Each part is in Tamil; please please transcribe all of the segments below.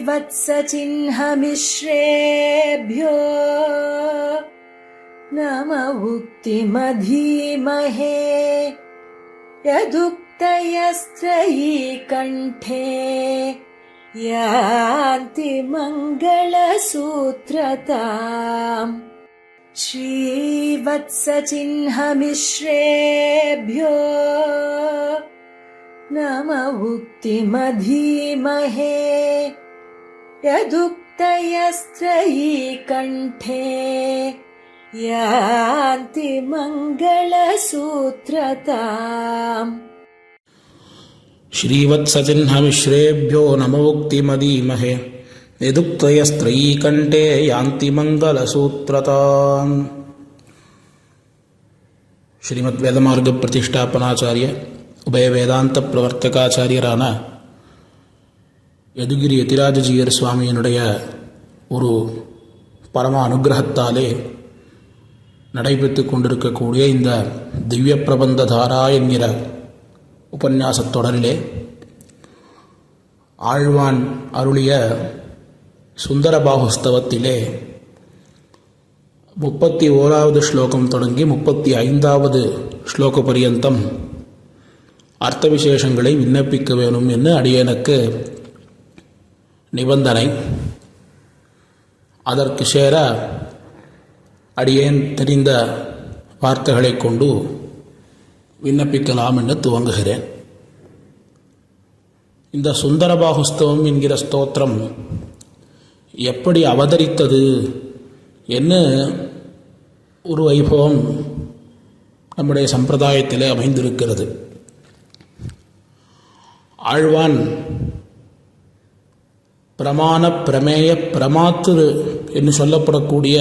श्रीवत्सचिह्नमिश्रेभ्यो नम उक्तिमधीमहे यदुक्तयस्त्रयी कण्ठे यान्ति मङ्गलसूत्रताम् श्रीवत्सचिह्नमिश्रेभ्यो नम उक्तिमधीमहे यदुक्तयस्त्रयी कण्ठे यान्ति मङ्गलसूत्रताम् श्रीवत्सचिह्नमिश्रेभ्यो नमोक्तिमधीमहे यदुक्तयस्त्रयी कण्ठे यान्ति मङ्गलसूत्रताम्. श्रीमद् वेदमार्ग प्रतिष्ठापनाचार्य उभय வேதாந்த பிரவர்த்தகாச்சாரியரான யதுகிரி யதிராஜஜீயர் சுவாமியினுடைய ஒரு பரம அனுகிரகத்தாலே நடைபெற்று கொண்டிருக்கக்கூடிய இந்த திவ்ய பிரபந்த தாரா என்கிற உபன்யாசத் தொடரிலே ஆழ்வான் அருளிய சுந்தரபாகுஸ்தவத்திலே 31வது ஸ்லோகம் தொடங்கி 35வது ஸ்லோக பரியந்தம் அர்த்த விசேஷங்களை விண்ணப்பிக்க வேணும் என்று அடியேனுக்கு நிபந்தனை. அதற்கு சேர அடியேன் தெரிந்த வார்த்தைகளை கொண்டு விண்ணப்பிக்கலாம் என்று துவங்குகிறேன். இந்த சுந்தரபாகுஸ்தவம் என்கிற ஸ்தோத்திரம் எப்படி அவதரித்தது என்ன ஒரு வைபவம் நம்முடைய சம்பிரதாயத்திலே அமைந்திருக்கிறது. ஆழ்வான் பிரமாண பிரமேய பிரமாத்திரு என்று சொல்லப்படக்கூடிய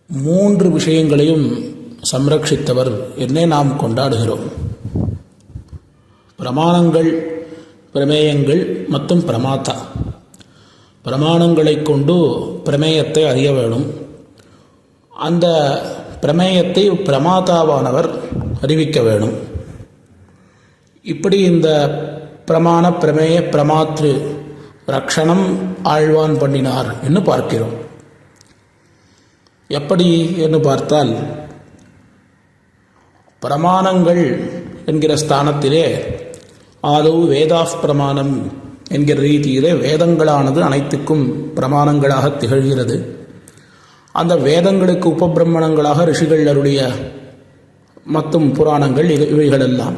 3 விஷயங்களையும் சம்ரட்சித்தவர் என்னே நாம் கொண்டாடுகிறோம். பிரமாணங்கள், பிரமேயங்கள் மற்றும் பிரமாத்தா. பிரமாணங்களை கொண்டு பிரமேயத்தை அறிய வேணும். அந்த பிரமேயத்தை பிரமாதாவானவர் அறிவிக்க வேணும். இப்படி இந்த பிரமாண பிரமேய பிரமாத்ரு ரக்ஷணம் ஆழ்வான் பண்ணினார் என்று பார்க்கிறோம். எப்படி என்று பார்த்தால், பிரமாணங்கள் என்கிற ஸ்தானத்திலே ஆதவு வேதாஃப் பிரமாணம் என்கிற ரீதியிலே வேதங்களானது அனைத்துக்கும் பிரமாணங்களாக திகழ்கிறது. அந்த வேதங்களுக்கு உபபிரமணங்களாக ரிஷிகள் அருளிய மற்றும் புராணங்கள் இவைகளெல்லாம்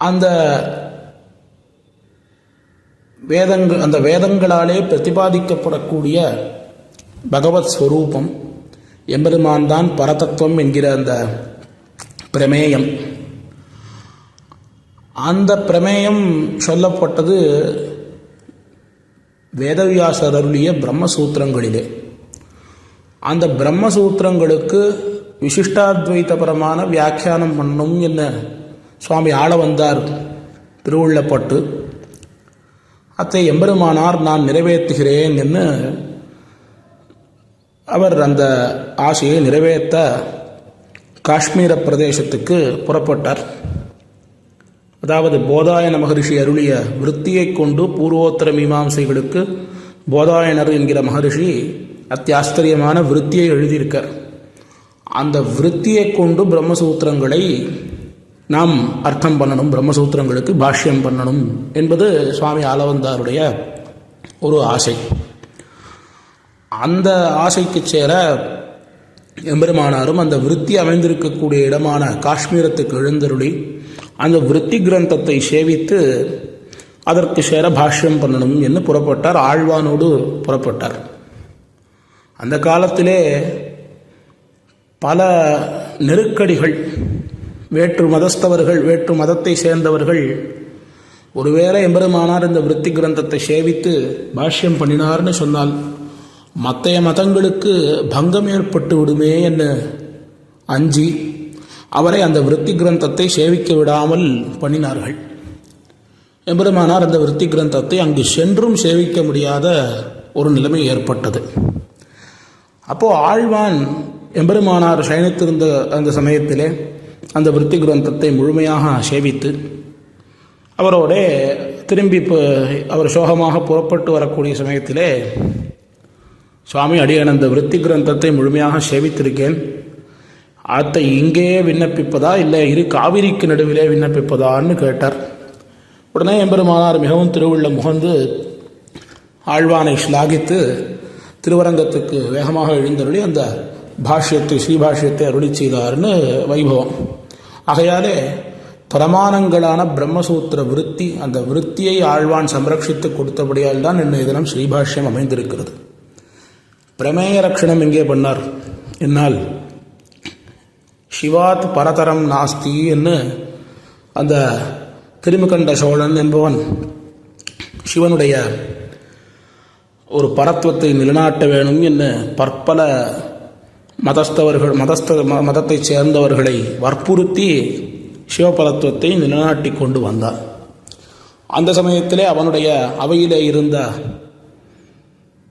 அந்த வேதங்களாலே பிரதிபாதிக்கப்படக்கூடிய பகவத் ஸ்வரூபம் எம்பெருமான் தான் பரதத்துவம் என்கிற அந்த பிரமேயம். அந்த பிரமேயம் சொல்லப்பட்டது வேதவியாசர் அருளிய பிரம்மசூத்திரங்களிலே. அந்த பிரம்மசூத்திரங்களுக்கு விசிஷ்டாத்வைதபரமான வியாக்கியானம் பண்ணணும் என்ன சுவாமி ஆள வந்தார் திருவுள்ளப்பட்டு. அத்தை எம்பெருமானார் நான் நிறைவேற்றுகிறேன் என்று அவர் அந்த ஆசையை நிறைவேற்ற காஷ்மீர பிரதேசத்துக்கு புறப்பட்டார். அதாவது போதாயன மகரிஷி அருளிய விருத்தியை கொண்டு பூர்வோத்தர மீமாம்சைகளுக்கு போதாயனர் என்கிற மகரிஷி அத்தியாச்சரியமான விருத்தியை எழுதியிருக்கார். அந்த விருத்தியை கொண்டு பிரம்மசூத்திரங்களை நாம் அர்த்தம் பண்ணணும், பிரம்மசூத்திரங்களுக்கு பாஷ்யம் பண்ணணும் என்பது சுவாமி ஆளவந்தாருடைய ஒரு ஆசை. அந்த ஆசைக்கு சேர எம்பெருமானாரும் அந்த விருத்தி அமைந்திருக்கக்கூடிய இடமான காஷ்மீரத்துக்கு எழுந்தருளி அந்த விருத்தி கிரந்தத்தை சேவித்து அதற்கு சேர பாஷ்யம் பண்ணணும் என்று புறப்பட்டார். ஆழ்வானோடு புறப்பட்டார். அந்த காலத்திலே பல நெருக்கடிகள், வேற்று மதஸ்தவர்கள், வேற்று மதத்தை சேர்ந்தவர்கள் ஒருவேளை எம்பெருமானார் இந்த விருத்தி கிரந்தத்தை சேவித்து பாஷ்யம் பண்ணினார்னு சொன்னால் மற்றைய மதங்களுக்கு பங்கம் ஏற்பட்டு விடுமே என்று அஞ்சி அவரை அந்த விருத்தி கிரந்தத்தை சேவிக்க விடாமல் பண்ணினார்கள். எம்பெருமானார் அந்த விருத்தி கிரந்தத்தை அங்கு சென்றும் சேவிக்க முடியாத ஒரு நிலைமை ஏற்பட்டது. அப்போது ஆழ்வான் எம்பெருமானார் சயனித்திருந்த அந்த சமயத்திலே அந்த விருத்தி கிரந்தத்தை முழுமையாக சேவித்து அவரோட திரும்பி அவர் சோகமாக புறப்பட்டு வரக்கூடிய சமயத்திலே, சுவாமி, அடியேன் அந்த விருத்தி கிரந்தத்தை முழுமையாக சேவித்திருக்கேன், அதை இங்கேயே விண்ணப்பிப்பதா இல்லை இரு காவிரிக்கு நடுவிலே விண்ணப்பிப்பதான்னு கேட்டார். உடனே எம்பெருமானார் மிகவும் திருவுள்ள முகந்து ஆழ்வானை ஸ்லாகித்து திருவரங்கத்துக்கு வேகமாக எழுந்தருளி அந்த பாஷ்யத்தை, ஸ்ரீபாஷ்யத்தை அருளி செய்தார்னு வைபவம். ஆகையாலே பிரமாணங்களான பிரம்மசூத்திர விருத்தி, அந்த விருத்தியை ஆழ்வான் சம்ரட்சித்து கொடுத்தபடியால் தான் இன்றைய தினம் ஸ்ரீபாஷ்யம் அமைந்திருக்கிறது. பிரமேய ரட்சணம் எங்கே பண்ணார் என்னால், சிவாத் பரதரம் நாஸ்தி என்று அந்த திருமுகண்ட சோழன் என்பவன் சிவனுடைய ஒரு பரத்துவத்தை நிலைநாட்ட வேணும் என்று பற்பல மதத்தைச் சேர்ந்தவர்களை வற்புறுத்தி சிவபரத்துவத்தை நிலைநாட்டி கொண்டு வந்தார். அந்த சமயத்திலே அவனுடைய அவையிலே இருந்த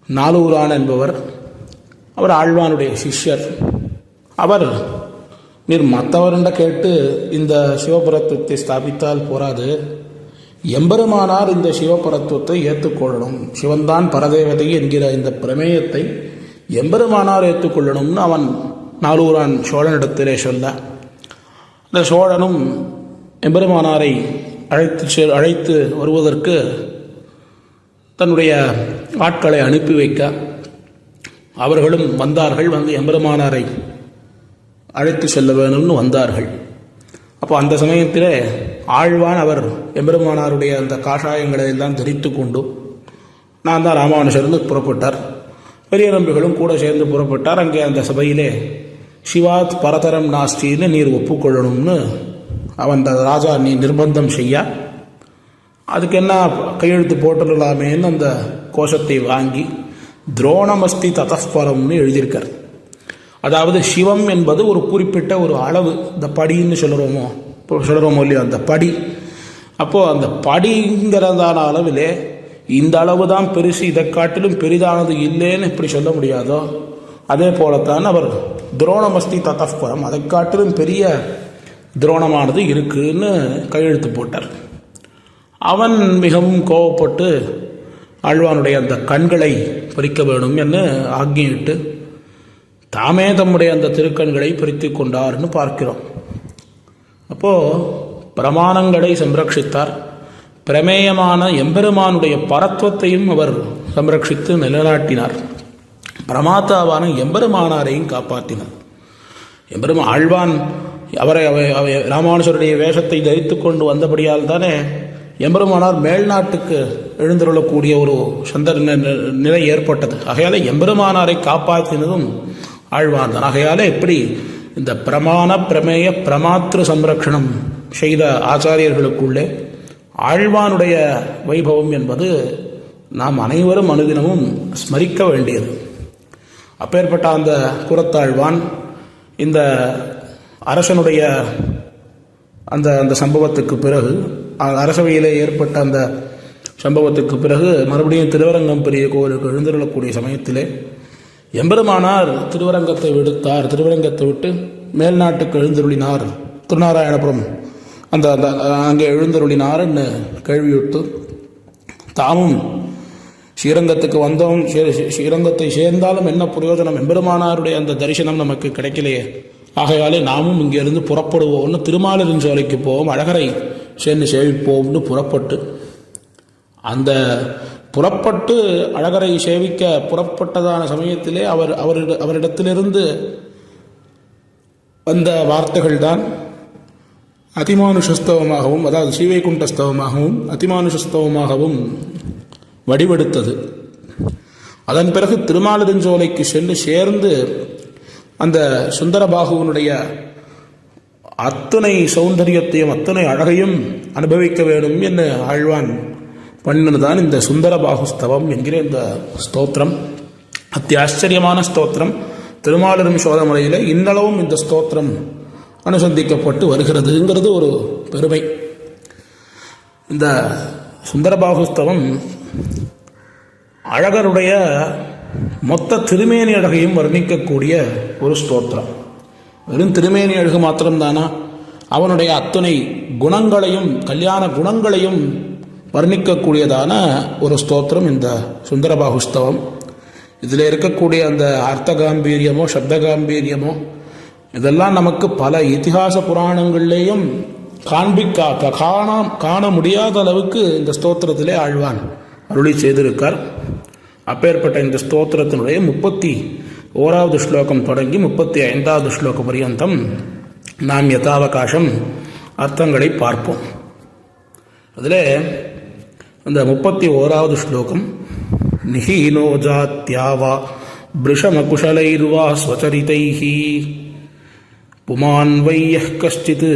நாலூரான் என்பவர், அவர் ஆழ்வானுடைய சிஷ்யர். அவர், நீர் மற்றவருண்ட கேட்டு இந்த சிவபரத்துவத்தை ஸ்தாபித்தால் போராது, எம்பெருமானார் இந்த சிவபரத்துவத்தை ஏற்றுக்கொள்ளணும், சிவன்தான் பரதேவதை என்கிற இந்த பிரமேயத்தை எம்பெருமானார் ஏற்றுக்கொள்ளணும்னு அவன் நாலூரான் சோழனிடத்திலே சொல்ல, இந்த சோழனும் எம்பெருமானாரை அழைத்து வருவதற்கு தன்னுடைய ஆட்களை அனுப்பி வைக்க அவர்களும் வந்தார்கள். வந்து எம்பெருமானாரை அழைத்து செல்ல வேணும்னு வந்தார்கள். அப்போ அந்த சமயத்திலே ஆழ்வான் அவர் எம்பெருமானாருடைய அந்த காஷாயங்களை எல்லாம் தரித்து கொண்டு நான் தான் ராமானுஷர்ந்து புறப்பட்டார். பெரிய நம்பிகளும் கூட சேர்ந்து புறப்பட்டார். அங்கே அந்த சபையிலே சிவாத் பரதரம் நாஸ்தின்னு நீர் ஒப்புக்கொள்ளணும்னு அவன் ராஜா நீ நிர்பந்தம் செய்ய, அதுக்கு என்ன கையெழுத்து போட்டுடலாமேன்னு அந்த கோஷத்தை வாங்கி துரோணமஸ்தி ததஸ்பரம்னு எழுதியிருக்கார். அதாவது சிவம் என்பது ஒரு குறிப்பிட்ட ஒரு அளவு, இந்த படின்னு சொல்கிறோமோ இல்லையோ, அந்த படி. அப்போது அந்த படிங்கிறதான அளவிலே இந்த அளவு தான் பெருசு, இதை காட்டிலும் பெரிதானது இல்லைன்னு இப்படி சொல்ல முடியாதோ, அதே போலத்தான் அவர் துரோணமஸ்தி ததஸ்பரம், அதை காட்டிலும் பெரிய துரோணமானது இருக்குன்னு கையெழுத்து போட்டார். அவன் மிகவும் கோபப்பட்டு ஆழ்வானுடைய அந்த கண்களை பறிக்க வேணும் என்று ஆக்ஞையிட்டு தாமே தம்முடைய அந்த திருக்கண்களை பறித்து கொண்டார்னு பார்க்கிறோம். அப்போது பிரமாணங்களை சம்ரட்சித்தார். பிரமேயமான எம்பெருமானுடைய பரத்துவத்தையும் அவர் சம்ரட்சித்து நிலைநாட்டினார். பிரமாத்தாவான எம்பெருமானாரையும் காப்பாற்றினார். ஆழ்வான் அவரை ராமானுஷருடைய வேஷத்தை தரித்து கொண்டு வந்தபடியால் தானே எம்பெருமானார் மேல்நாட்டுக்கு எழுந்துள்ளக்கூடிய ஒரு நிலை ஏற்பட்டது. ஆகையாலே எம்பெருமானாரை காப்பாற்றினதும் ஆழ்வான் தான். ஆகையாலே எப்படி இந்த பிரமாண பிரமேய பிரமாத்திரு சம்ரக்ஷணம் செய்த ஆச்சாரியர்களுக்குள்ளே ஆழ்வானுடைய வைபவம் என்பது நாம் அனைவரும் அனுதினமும் ஸ்மரிக்க வேண்டியது. அப்பேற்பட்ட அந்த குரத்தாழ்வான் இந்த அரசனுடைய அந்த அந்த சம்பவத்துக்கு பிறகு, அரசவையிலே ஏற்பட்ட அந்த சம்பவத்துக்கு பிறகு மறுபடியும் திருவரங்கம் பெரிய கோவிலுக்கு எழுந்திருக்கக்கூடிய சமயத்திலே எம்பெருமானார் திருவரங்கத்தை விடுத்தார். திருவரங்கத்தை விட்டு மேல்நாட்டுக்கு எழுந்தருளினார். திருநாராயணபுரம் அந்த அங்கே எழுந்தருளினார்ன்னு கேள்வியுட்டு தாமும் ஸ்ரீரங்கத்துக்கு வந்தோம், ஸ்ரீரங்கத்தை சேர்ந்தாலும் என்ன பிரயோஜனம், எம்பெருமானாருடைய அந்த தரிசனம் நமக்கு கிடைக்கலையே, ஆகையாலே நாமும் இங்கிருந்து புறப்படுவோம்னு திருமாலிருஞ்சோலைக்கு போவோம், அழகரை சேர்ந்து சேவிப்போம்னு புறப்பட்டு அழகரை சேவிக்க புறப்பட்டதான சமயத்திலே அவரிடத்திலிருந்து வந்த வார்த்தைகள் தான் அதிமானுஷஸ்தவமாகவும், அதாவது ஸ்ரீவைகுண்டஸ்தவமாகவும் அதிமானுஷஸ்தவமாகவும் வடிவெடுத்தது. அதன் பிறகு திருமாலிருஞ்சோலைக்கு சென்று சேர்ந்து அந்த சுந்தரபாகுவனுடைய அத்தனை சௌந்தரியத்தையும் அத்தனை அழகையும் அனுபவிக்க வேண்டும் என்று ஆழ்வான் பண்ணினதுதான் இந்த சுந்தரபாகுஸ்தவம் என்கிற இந்த ஸ்தோத்திரம். அத்தியாச்சரியமான ஸ்தோத்திரம். திருமாலிரும் சோதமலையில் இன்னளவும் இந்த ஸ்தோத்திரம் அனுசந்திக்கப்பட்டு வருகிறதுங்கிறது ஒரு பெருமை. இந்த சுந்தரபாகுஸ்தவம் அழகருடைய மொத்த திருமேனி அழகையும் வர்ணிக்கக்கூடிய ஒரு ஸ்தோத்திரம். வெறும் திருமேனி அழகு மாத்திரம்தானா, அவனுடைய அத்தனை குணங்களையும் கல்யாண குணங்களையும் வர்ணிக்கக்கூடியதான ஒரு ஸ்தோத்திரம் இந்த சுந்தரபாகுஸ்தவம். இதில் இருக்கக்கூடிய அந்த அர்த்த காம்பீரியமோ சப்த காம்பீரியமோ இதெல்லாம் நமக்கு பல இதிகாச புராணங்கள்லேயும் காண முடியாத அளவுக்கு இந்த ஸ்தோத்திரத்திலே ஆழ்வான் அருளி செய்திருக்கார். அப்பேற்பட்ட இந்த ஸ்தோத்திரத்தினுடைய 31வது ஸ்லோகம் தொடங்கி 35வது ஸ்லோகம் பரியந்தம் நாம் யதாவகாசம் அர்த்தங்களை பார்ப்போம். அதில் அந்த 31வது ஸ்லோகம் நிஹீனோ ஜாத்யாவா பிருஷமகுஷலைர்வா ஸ்வச்சரிதைஹி புமான் வையः கஷ்டித்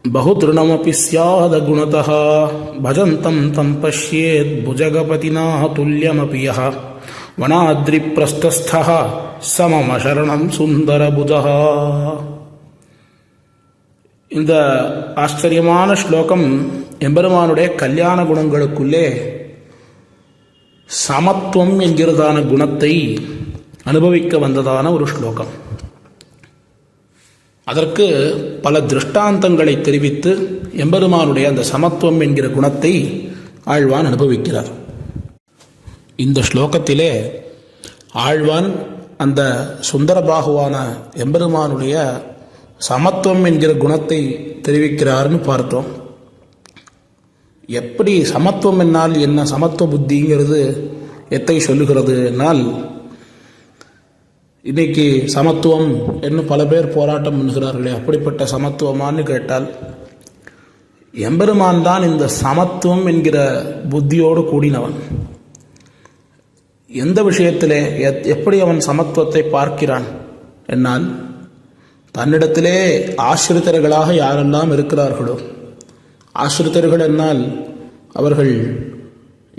बहुतृणमपि स्यादगुणतः भजन्तं तं पश्येत् भुजगपतिना तुल्यमपि यः वनाद्रिप्रस्थस्थः सममशरणं सुन्दरबुधः. இந்த ஆச்சரியமான ஸ்லோகம் எம்பெருமானுடைய கல்யாண குணங்களுக்குள்ளே சமத்துவம் என்கிறதான குணத்தை அனுபவிக்க வந்ததான ஒரு ஸ்லோகம். அதற்கு பல திருஷ்டாந்தங்களை தெரிவித்து எம்பெருமானுடைய அந்த சமத்துவம் என்கிற குணத்தை ஆழ்வான் அனுபவிக்கிறார். இந்த ஸ்லோகத்திலே ஆழ்வான் அந்த சுந்தரபாகுவான எம்பெருமானுடைய சமத்துவம் என்கிற குணத்தை தெரிவிக்கிறார்னு பார்த்தோம். எப்படி சமத்துவம் என்னால் என்ன, சமத்துவ புத்திங்கிறது எத்தை சொல்லுகிறது என்னால், இன்னைக்கு சமத்துவம் என்று பல பேர் போராட்டம் பண்ணுகிறார்களே, அப்படிப்பட்ட சமத்துவமானு கேட்டால் எம்பெருமான் தான் இந்த சமத்துவம் என்கிற புத்தியோடு கூடினவன். எந்த விஷயத்திலே எப்படி அவன் சமத்துவத்தை பார்க்கிறான் என்னால், தன்னிடத்திலே ஆசிரித்தர்களாக யாரெல்லாம் இருக்கிறார்களோ, ஆசிரித்தர்கள் என்னால் அவர்கள்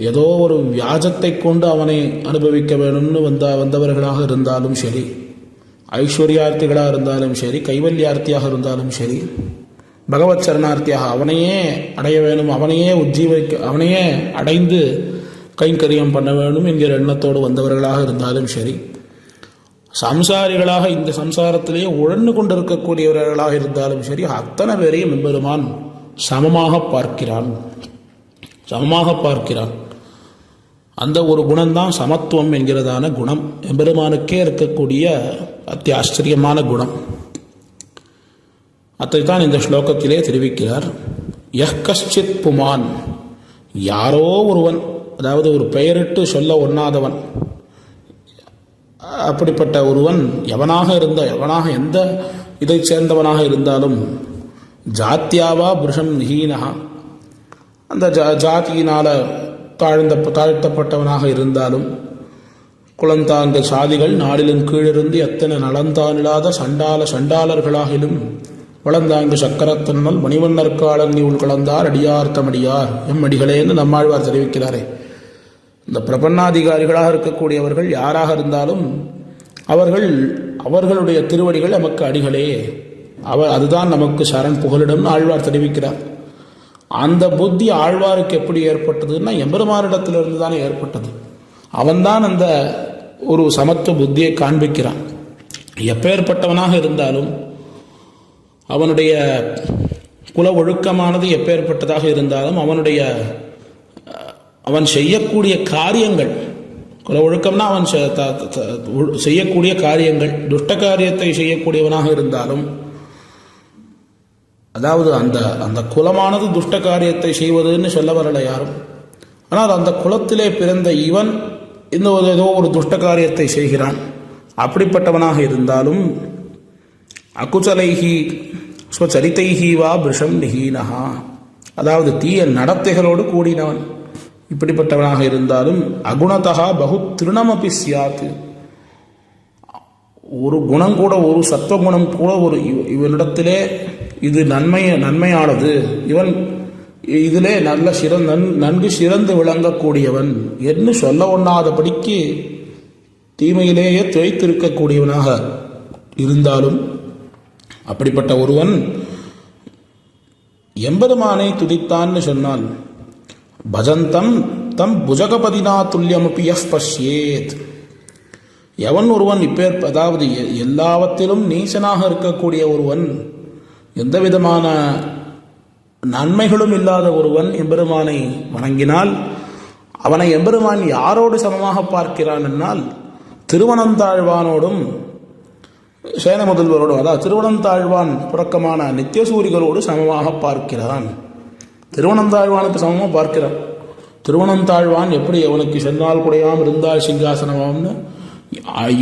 ஏதோ ஒரு வியாஜத்தை கொண்டு அவனை அனுபவிக்க வேணும்னு வந்தவர்களாக இருந்தாலும் சரி, ஐஸ்வர்யார்த்திகளாக இருந்தாலும் சரி, கைவல்யார்த்தியாக இருந்தாலும் சரி, பகவத் சரணார்த்தியாக அவனையே அடைய வேணும், அவனையே அடைந்து கைங்கரியம் பண்ண வேணும் என்கிற எண்ணத்தோடு வந்தவர்களாக இருந்தாலும் சரி, சம்சாரிகளாக இந்த சம்சாரத்திலேயே உழன்று கொண்டிருக்கக்கூடியவர்களாக இருந்தாலும் சரி, அத்தனை பேரையும் எம்பெருமான் சமமாக பார்க்கிறான். அந்த ஒரு குணம்தான் சமத்துவம் என்கிறதான குணம். எம்பெருமானுக்கே இருக்கக்கூடிய அத்தியாச்சரியமான குணம். அதைத்தான் இந்த ஸ்லோகத்திலே தெரிவிக்கிறார். யஹ் கஷ்சித் புமான், யாரோ ஒருவன், அதாவது ஒரு பெயரிட்டு சொல்ல ஒண்ணாதவன், அப்படிப்பட்ட ஒருவன் எவனாக எந்த இதை சேர்ந்தவனாக இருந்தாலும், ஜாத்தியாவா புருஷம் நிஹீனஹா, அந்த ஜாதியினால தாழ்த்தப்பட்டவனாக இருந்தாலும், குளந்தாங்க சாதிகள் நாடிலும் கீழிருந்து எத்தனை நலந்தானில்லாத சண்டாளர்களாகிலும் வளர்ந்தாங்கு சக்கரத்தன்னல் மணிவண்ணற்காலன் நீ உள்கலந்தார் அடியார்த்தமடியார் எம்மடிகளே என்று நம்மாழ்வார் தெரிவிக்கிறாரே. இந்த பிரபன்னாதிகாரிகளாக இருக்கக்கூடியவர்கள் யாராக இருந்தாலும் அவர்களுடைய திருவடிகள் நமக்கு அடிகளே, அதுதான் நமக்கு சரண் புகலிடம்னு ஆழ்வார் தெரிவிக்கிறார். அந்த புத்தி ஆழ்வாருக்கு எப்படி ஏற்பட்டதுன்னா எம்பெருமானிடத்திலிருந்து தானே ஏற்பட்டது. அவன்தான் அந்த ஒரு சமத்துவ புத்தியை காண்பிக்கிறான். எப்பேற்பட்டவனாக இருந்தாலும் அவனுடைய குல ஒழுக்கமானது எப்பேற்பட்டதாக இருந்தாலும் அவன் செய்யக்கூடிய காரியங்கள், குல ஒழுக்கம்னா அவன் செய்யக்கூடிய காரியங்கள், துஷ்ட காரியத்தை செய்யக்கூடியவனாக இருந்தாலும், அதாவது அந்த குலமானது துஷ்ட காரியத்தை செய்வதுன்னு சொல்ல வரல யாரும். ஆனால் அந்த குலத்திலே பிறந்த இவன் ஏதோ ஒரு துஷ்ட காரியத்தை செய்கிறான். அப்படிப்பட்டவனாக இருந்தாலும் அகுசலைஹி ஸ்வச்சரிதைஹி வா பிருஷம் நிஹீனஹா, அதாவது தீய நடத்தைகளோடு கூடினவன் இப்படிப்பட்டவனாக இருந்தாலும், அகுணதா பகு திருணமபி சியாத், ஒரு குணம் கூட, ஒரு சத்துவகுணம் கூட இவனிடத்திலே இது நன்மையானது, இவன் இதிலே நன்கு சிறந்து விளங்கக்கூடியவன் என்று சொல்ல ஒண்ணாதபடிக்கு தீமையிலேயே துவைத்திருக்கக்கூடியவனாக இருந்தாலும், அப்படிப்பட்ட ஒருவன் எம்பெருமானை துதித்தான்னு சொன்னால், பஜந்தம் தம் புஜகபதினா துல்லியமபி யஃப் பஷ்யேத், எவன் ஒருவன் அதாவது எல்லாவற்றிலும் நீசனாக இருக்கக்கூடிய ஒருவன், எந்த விதமான நன்மைகளும் இல்லாத ஒருவன் எம்பெருமானை வணங்கினால் அவனை எம்பெருமான் யாரோடு சமமாக பார்க்கிறான் என்னால் திருவனந்தாழ்வானோடும் சேன முதல்வரோடும், அதாவது திருவனந்தாழ்வான் புறக்கமான நித்தியசூரிகளோடு சமமாக பார்க்கிறான். திருவனந்தாழ்வானுக்கு சமமாக பார்க்கிறான். திருவனந்தாழ்வான் எப்படி அவனுக்கு சென்றால் குடையாம் இருந்தால் சிங்காசனமாம்னு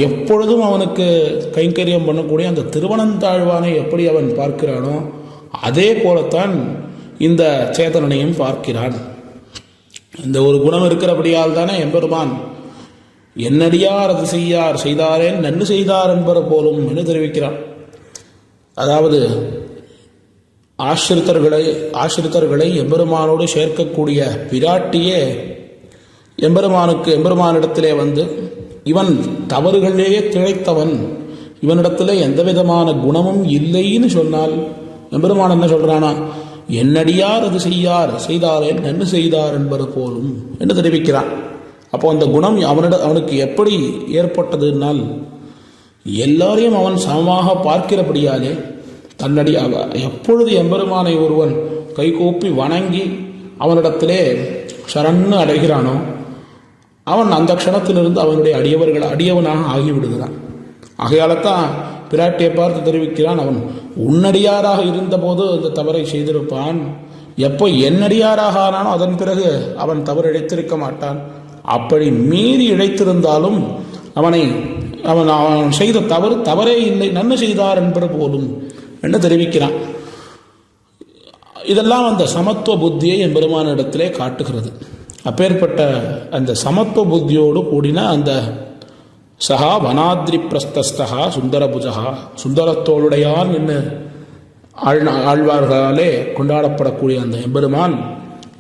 எப்பொழுதும் அவனுக்கு கைங்கரியம் பண்ணக்கூடிய அந்த திருவனந்தாழ்வானை எப்படி அவன் பார்க்கிறானோ அதே போலத்தான் இந்த சேதனனையும் பார்க்கிறான். இந்த ஒரு குணம் இருக்கிறபடியால் தானே எம்பெருமான் என்னடியார் அது செய்யார் செய்தாரேன் நன்னு செய்தார் என்பது போலும் என்று தெரிவிக்கிறான். அதாவது ஆசிரித்தர்களை எம்பெருமானோடு சேர்க்கக்கூடிய பிராட்டியே எம்பெருமானிடத்திலே வந்து இவன் தவறுகளிலேயே திளைத்தவன், இவனிடத்திலே எந்த விதமான குணமும் இல்லைன்னு சொன்னால் எம்பெருமான் என்ன சொல்றானா, என்னடியார் அது செய்தாரே நன்னு செய்தார் என்பது போலும் என்று தெரிவிக்கிறான். அப்போ அந்த குணம் அவனுக்கு எப்படி ஏற்பட்டதுனால் எல்லாரையும் அவன் சமமாக பார்க்கிறபடியாலே எப்பொழுது எம்பெருமானை ஒருவன் கைகூப்பி வணங்கி அவனிடத்திலே சரண்ணு அடைகிறானோ அவன் அந்த க்ஷணத்திலிருந்து அவனுடைய அடியவனாக ஆகிவிடுகிறான். ஆகையால்தான் பிராட்டியை பார்த்து தெரிவிக்கிறான், அவன் உன்னடியாராக இருந்தபோது அந்த தவறை செய்திருப்பான், எப்போ என்னடியாராக ஆனானோ அதன் பிறகு அவன் தவறு இழைத்திருக்க மாட்டான். அப்படி மீறி இழைத்திருந்தாலும் அவன் செய்த தவறே இல்லை, நன்மை செய்தார் என்பது போலும் என்று தெரிவிக்கிறான். இதெல்லாம் அந்த சமத்துவ புத்தியை எம்பெருமானிடத்திலே காட்டுகிறது. அப்பேற்பட்ட அந்த சமத்துவ புத்தியோடு கூடின அந்த சகா வனாத்ரி பிரஸ்தஸ்தகா சுந்தரபுஜகா, சுந்தரத்தோளுடையான் என்று ஆழ்வார்களாலே கொண்டாடப்படக்கூடிய அந்த எம்பெருமான்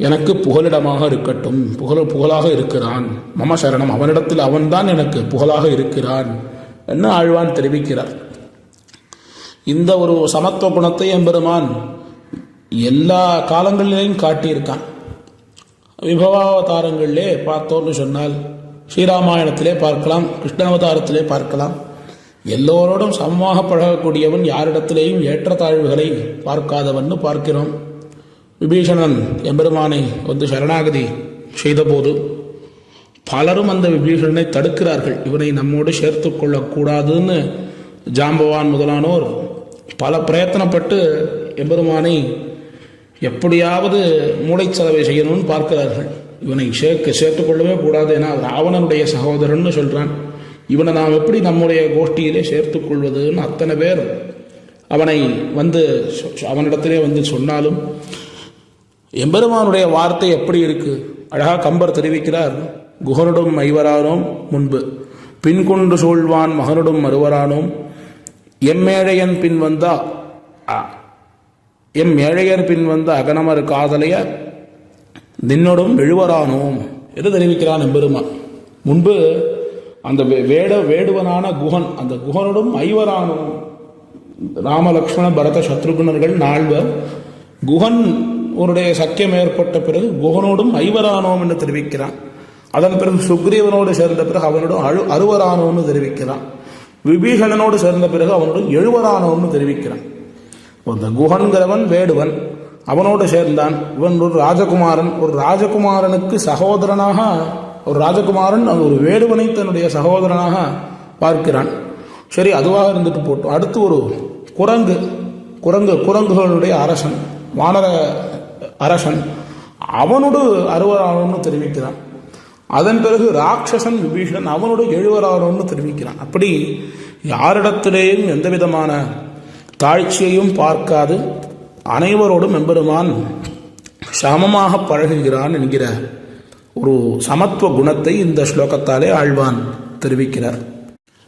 எனக்கு புகலிடமாக இருக்கட்டும், புகழாக இருக்கிறான், மம சரணம், அவனிடத்தில் அவன்தான் எனக்கு புகழாக இருக்கிறான் என்று ஆழ்வான் தெரிவிக்கிறார். இந்த ஒரு சமத்துவ குணத்தை எம்பெருமான் எல்லா காலங்களிலேயும் காட்டியிருக்கான். விபவாவதாரங்களிலே பார்த்தோன்னு சொன்னால் ஸ்ரீராமாயணத்திலே பார்க்கலாம், கிருஷ்ணாவதாரத்திலே பார்க்கலாம். எல்லோரோடும் சமமாக பழகக்கூடியவன், யாரிடத்திலேயும் ஏற்றத்தாழ்வுகளை பார்க்காதவன் பார்க்கிறோம். விபீஷணன் எம்பெருமானை வந்து சரணாகதி செய்தபோது பலரும் அந்த விபீஷணனை தடுக்கிறார்கள், இவனை நம்மோடு சேர்த்து கொள்ளக்கூடாதுன்னு ஜாம்பவான் முதலானோர் பல பிரயத்தனப்பட்டு எம்பெருமானை எப்படியாவது மூளைச்சலவை செய்யணும்னு பார்க்கிறார்கள். இவனை சேர்த்துக்கொள்ளவே கூடாது, ஏன்னா ராவணனுடைய சகோதரன்னு சொல்கிறான், இவனை நாம் எப்படி நம்முடைய கோஷ்டியிலே சேர்த்து கொள்வதுன்னு அத்தனை பேர் அவனிடத்திலே வந்து சொன்னாலும் எம்பெருமானுடைய வார்த்தை எப்படி இருக்கு அழகாக கம்பர் தெரிவிக்கிறார். குகனுடும் ஐவரானோம் முன்பு பின்கொண்டு சூழ்வான் மகனுடும் மறுவரானோம், எம்மேழையன் பின் வந்த அகனமர் காதலைய நின்னோடும் எழுவரானோம் என்று தெரிவிக்கிறான் எம்பெருமான். முன்பு அந்த வேடுவனான குகன், அந்த குகனோடும் ஐவரானோம், ராமலக்ஷ்மண பரத சத்ருகுணர்கள் 4 குகன் உன்னுடைய சக்கியம் ஏற்பட்ட பிறகு குகனோடும் ஐவரானோம் என்று தெரிவிக்கிறான். அதன் பிறகு சுக்ரீவனோடு சேர்ந்த பிறகு அவனோடும் 60 தெரிவிக்கிறான். விபீஷணனோடு சேர்ந்த பிறகு அவனோடு 70 தெரிவிக்கிறான். அந்த குகன்கிறவன் வேடுவன், அவனோடு சேர்ந்தான். இவன் ஒரு ராஜகுமாரன், ஒரு ராஜகுமாரனுக்கு சகோதரனாக, ஒரு ராஜகுமாரன் ஒரு வேடுவனை தன்னுடைய சகோதரனாக பார்க்கிறான். சரி, அதுவாக இருந்துட்டு போட்டோம். அடுத்து ஒரு குரங்குகளுடைய அரசன், வானர அரசன், அவனோடு 60 தெரிவிக்கிறான். அதன் பிறகு ராட்சசன் விபீஷணன், அவனோடு 70 தெரிவிக்கிறான். அப்படி யாரிடத்திலேயும் எந்த விதமான தாழ்ச்சியையும் பார்க்காது அனைவரோடும் எம்பெருமான் சமமாக பழகுகிறான் என்கிற ஒரு சமத்துவ குணத்தை இந்த ஸ்லோகத்தாலே ஆழ்வான் தெரிவிக்கிறார்.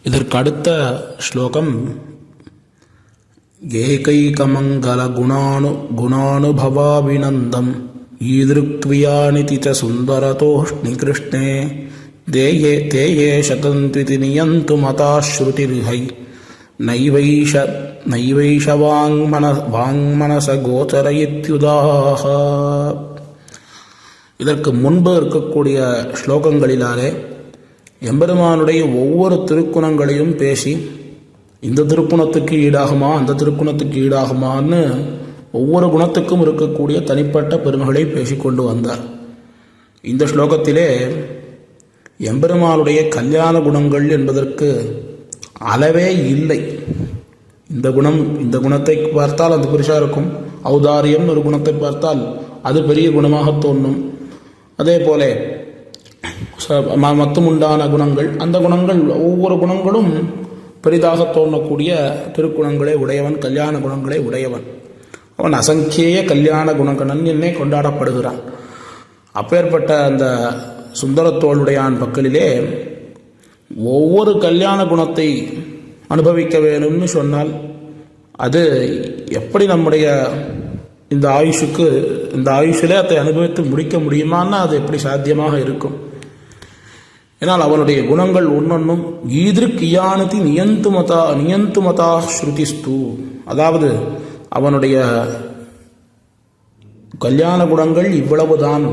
இதற்கு அடுத்த ஸ்லோகம் ஏகைகமங்கல குணானுபவாபிநந்தம் ஈதிருக்வியானிதி ச சுந்தரதோஷ்ணி கிருஷ்ணே தேயே சதந்த்விதி நியந்து மதாஸ்ருதிர்ஹை நைவைஷ வாங்மனச கோச்சரயித்யுதாஹ. இதற்கு முன்பு இருக்கக்கூடிய ஸ்லோகங்களிலாலே எம்பெருமானுடைய ஒவ்வொரு திருக்குணங்களையும் பேசி இந்த திருக்குணத்துக்கு ஈடாகுமா அந்த திருக்குணத்துக்கு ஈடாகுமான்னு ஒவ்வொரு குணத்துக்கும் இருக்கக்கூடிய தனிப்பட்ட பெருமைகளை பேசிக்கொண்டு வந்தார். இந்த ஸ்லோகத்திலே எம்பெருமானுடைய கல்யாண குணங்கள் என்பதற்கு அளவே இல்லை. இந்த குணத்தை பார்த்தால் அது பெருசாக இருக்கும். ஔதாரியம் ஒரு குணத்தை பார்த்தால் அது பெரிய குணமாக தோன்றும். அதே போல மத்துமுண்டான குணங்கள், அந்த குணங்கள் ஒவ்வொரு குணங்களும் பெரிதாக தோன்றக்கூடிய திருக்குணங்களை உடையவன், கல்யாண குணங்களை உடையவன். அவன் அசங்கேய கல்யாண குணகணன் என்னே கொண்டாடப்படுகிறான். அப்பேற்பட்ட அந்த சுந்தரத்தோளுடையான் பக்கலிலே ஒவ்வொரு கல்யாண குணத்தை அனுபவிக்க வேணும்னு சொன்னால் அது எப்படி நம்முடைய இந்த ஆயுஷிலே அதை அனுபவித்து முடிக்க முடியுமான்னா அது எப்படி சாத்தியமாக இருக்கும்? ஏன்னால் அவனுடைய குணங்கள் ஒன்னொன்னும் ஈதிருக்கியானதி நியந்துமதா ஸ்ருதிஸ்து. அதாவது அவனுடைய கல்யாண குணங்கள் இவ்வளவுதான்,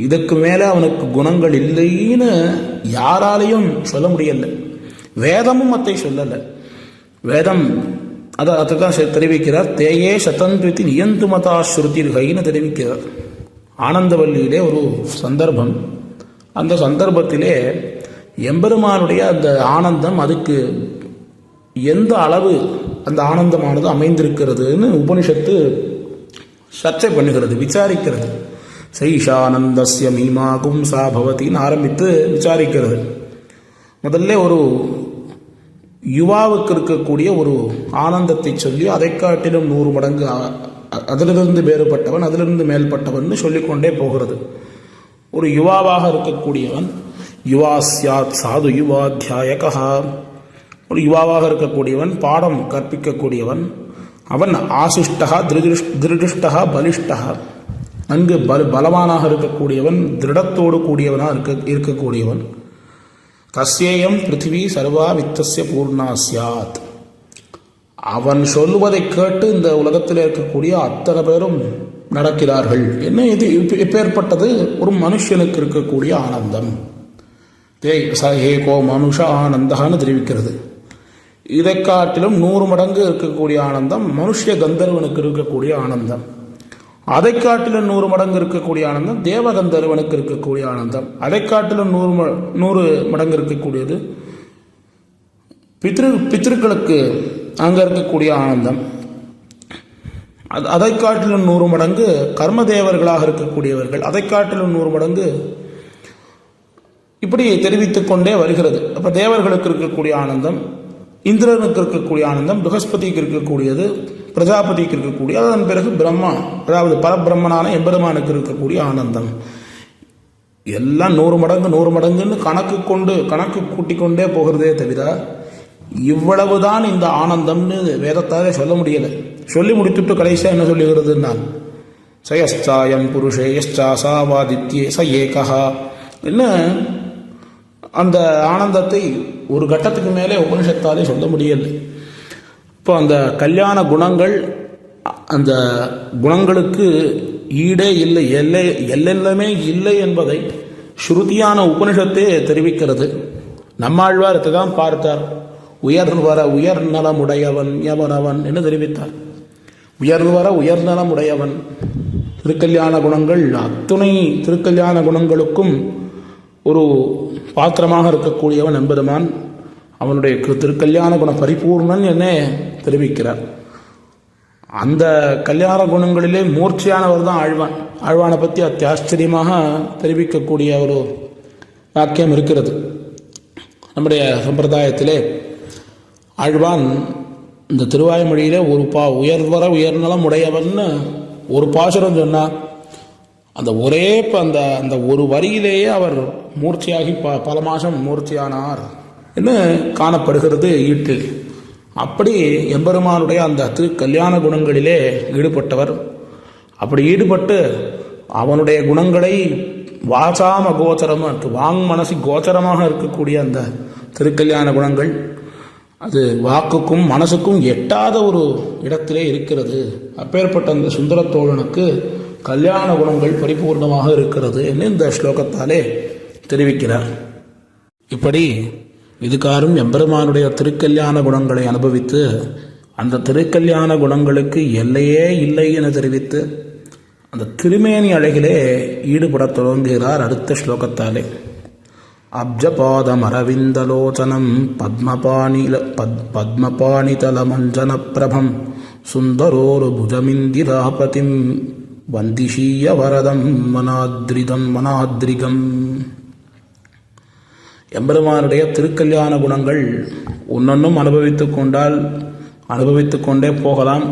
இதுக்கு மேலே அவனுக்கு குணங்கள் இல்லைன்னு யாராலையும் சொல்ல முடியல. வேதமும் அதை சொல்லலை. வேதம் அதுதான் தெரிவிக்கிறார். தேயே சதந்திரித்தி நியந்துமதா ஸ்ருதிர்கைன்னு தெரிவிக்கிறார். ஆனந்தவல்லியிலே ஒரு சந்தர்ப்பம், அந்த சந்தர்ப்பத்திலே எம்பெருமானுடைய அந்த ஆனந்தம் அதுக்கு எந்த அளவு அந்த ஆனந்தமானது அமைந்திருக்கிறதுன்னு உபனிஷத்து சர்ச்சை பண்ணுகிறது, விசாரிக்கிறது. சைஷானந்தஸ்ய மீமாகும் சா பவதின்னு ஆரம்பித்து விசாரிக்கிறது. முதல்ல ஒரு யுவாவுக்கு இருக்கக்கூடிய ஒரு ஆனந்தத்தை சொல்லி அதை காட்டிலும் 100 மடங்கு அதிலிருந்து வேறுபட்டவன், அதிலிருந்து மேல்பட்டவன் சொல்லிக்கொண்டே போகிறது. ஒரு யுவாவாக இருக்கக்கூடியவன், யுவா சியாத் சாது யுவாத்தியாயகா, ஒரு யுவாவாக இருக்கக்கூடியவன், பாடம் கற்பிக்கக்கூடியவன், அவன் ஆசிஷ்டா திருடிஷ்டா பலிஷ்டா, நன்கு பலவானாக இருக்கக்கூடியவன், திருடத்தோடு கூடியவனாக இருக்கக்கூடியவன். தஸ்யேயம் பிருத்திவி சர்வா வித்தஸ்ய பூர்ணா சியாத். அவன் சொல்லுவதை கேட்டு இந்த உலகத்தில் இருக்கக்கூடிய அத்தனை பேரும் நடக்கிறார்கள். என்ன இது எப்பேற்பட்டது? ஒரு மனுஷனுக்கு இருக்கக்கூடிய ஆனந்தம். ஏகோ மனுஷ ஆனந்தான்னு தெரிவிக்கிறது. இதை காட்டிலும் 100 மடங்கு இருக்கக்கூடிய ஆனந்தம் மனுஷ கந்தர்வனுக்கு இருக்கக்கூடிய ஆனந்தம். அதை காட்டிலும் 100 மடங்கு இருக்கக்கூடிய ஆனந்தம் தேவகந்தர்வனுக்கு இருக்கக்கூடிய ஆனந்தம். அதை காட்டிலும் 100 மடங்கு இருக்கக்கூடியது பித்ருக்களுக்கு அங்கே இருக்கக்கூடிய ஆனந்தம். அதை காட்டிலும் 100 மடங்கு கர்மதேவர்களாக இருக்கக்கூடியவர்கள், அதை காட்டிலும் 100 மடங்கு இப்படி தெரிவித்துக் கொண்டே வருகிறது. அப்போ தேவர்களுக்கு இருக்கக்கூடிய ஆனந்தம், இந்திரனுக்கு இருக்கக்கூடிய ஆனந்தம், ப்ரகஸ்பதிக்கு இருக்கக்கூடியது, பிரஜாபதிக்கு இருக்கக்கூடிய, அதன் பிறகு பிரம்மா, அதாவது பரபிரம்மனான எம்பெருமானுக்கு இருக்கக்கூடிய ஆனந்தம். எல்லாம் 100 மடங்குன்னு கணக்கு கூட்டிக்கொண்டே போகிறதே தவிர இவ்வளவுதான் இந்த ஆனந்தம்னு வேதத்தாலே சொல்ல முடியலை. சொல்லி முடித்துட்டு கடைசியாக என்ன சொல்லுகிறதுனால் சயஸ்தாயம் புருஷே யஸ்சாசாவாதித்யே ச ஏகா என்ன, அந்த ஆனந்தத்தை ஒரு கட்டத்துக்கு மேலே உபனிஷத்தாலே சொல்ல முடியலை. இப்போ அந்த கல்யாண குணங்கள், அந்த குணங்களுக்கு ஈடே இல்லை, எல்லெல்லாமே இல்லை என்பதை ஸ்ருதியான உபனிஷத்தே தெரிவிக்கிறது. நம்மாழ்வார் தான் பார்த்தார். உயர்நலமுடையவன் எவனவன் என்று தெரிவித்தார். உயர்நலமுடையவன். திருக்கல்யாண குணங்கள் அத்துணை திருக்கல்யாண குணங்களுக்கும் ஒரு பாத்திரமாக இருக்கக்கூடியவன் எம்பெருமான். அவனுடைய திருக்கல்யாண குண பரிபூர்ணன் என்ன தெரிவிக்கிறார். அந்த கல்யாண குணங்களிலே மூர்ச்சையானவர் தான் ஆழ்வான். ஆழ்வானை பற்றி அத்தியாச்சரியமாக தெரிவிக்கக்கூடிய ஒரு வாக்கியம் இருக்கிறது. நம்முடைய சம்பிரதாயத்திலே ஆழ்வான் இந்த திருவாய்மொழியிலே ஒரு உயர்நலம் உடையவன் ஒரு பாசுரம் சொன்னார். அந்த ஒரே அந்த ஒரு வரியிலேயே அவர் மூர்ச்சையாகி பல மாதம் மூர்ச்சையானார் என்று காணப்படுகிறது ஈட்டில். அப்படி எம்பெருமானுடைய அந்த கல்யாண குணங்களிலே ஈடுபட்டவர். அப்படி ஈடுபட்டு அவனுடைய குணங்களை வாசாம கோச்சரமாக, வாங் மனசு கோச்சரமாக இருக்கக்கூடிய அந்த திருக்கல்யாண குணங்கள் அது வாக்குக்கும் மனசுக்கும் எட்டாத ஒரு இடத்திலே இருக்கிறது. அப்பேற்பட்ட அந்த சுந்தரத்தோழனுக்கு கல்யாண குணங்கள் பரிபூர்ணமாக இருக்கிறது என்று இந்த ஸ்லோகத்தாலே தெரிவிக்கிறார். இப்படி இதுகாரும் எம்பெருமானுடைய திருக்கல்யாண குணங்களை அனுபவித்து அந்த திருக்கல்யாண குணங்களுக்கு எல்லையே இல்லை என தெரிவித்து அந்த திருமேனி அழகிலே ஈடுபடத் தொடங்குகிறார் அடுத்த ஸ்லோகத்தாலே. அப்ஜபாதம் அரவிந்தலோச்சனம் பத்மபாணிதலமஞ்சன பிரபம் சுந்தரோரு புஜமிந்திராபதிம் வந்திஷீய வரதம் மனாத்ரிகம். எம்பெருமானுடைய திருக்கல்யாண குணங்கள் ஒன்னொன்னும் அனுபவித்து கொண்டே போகலாம்.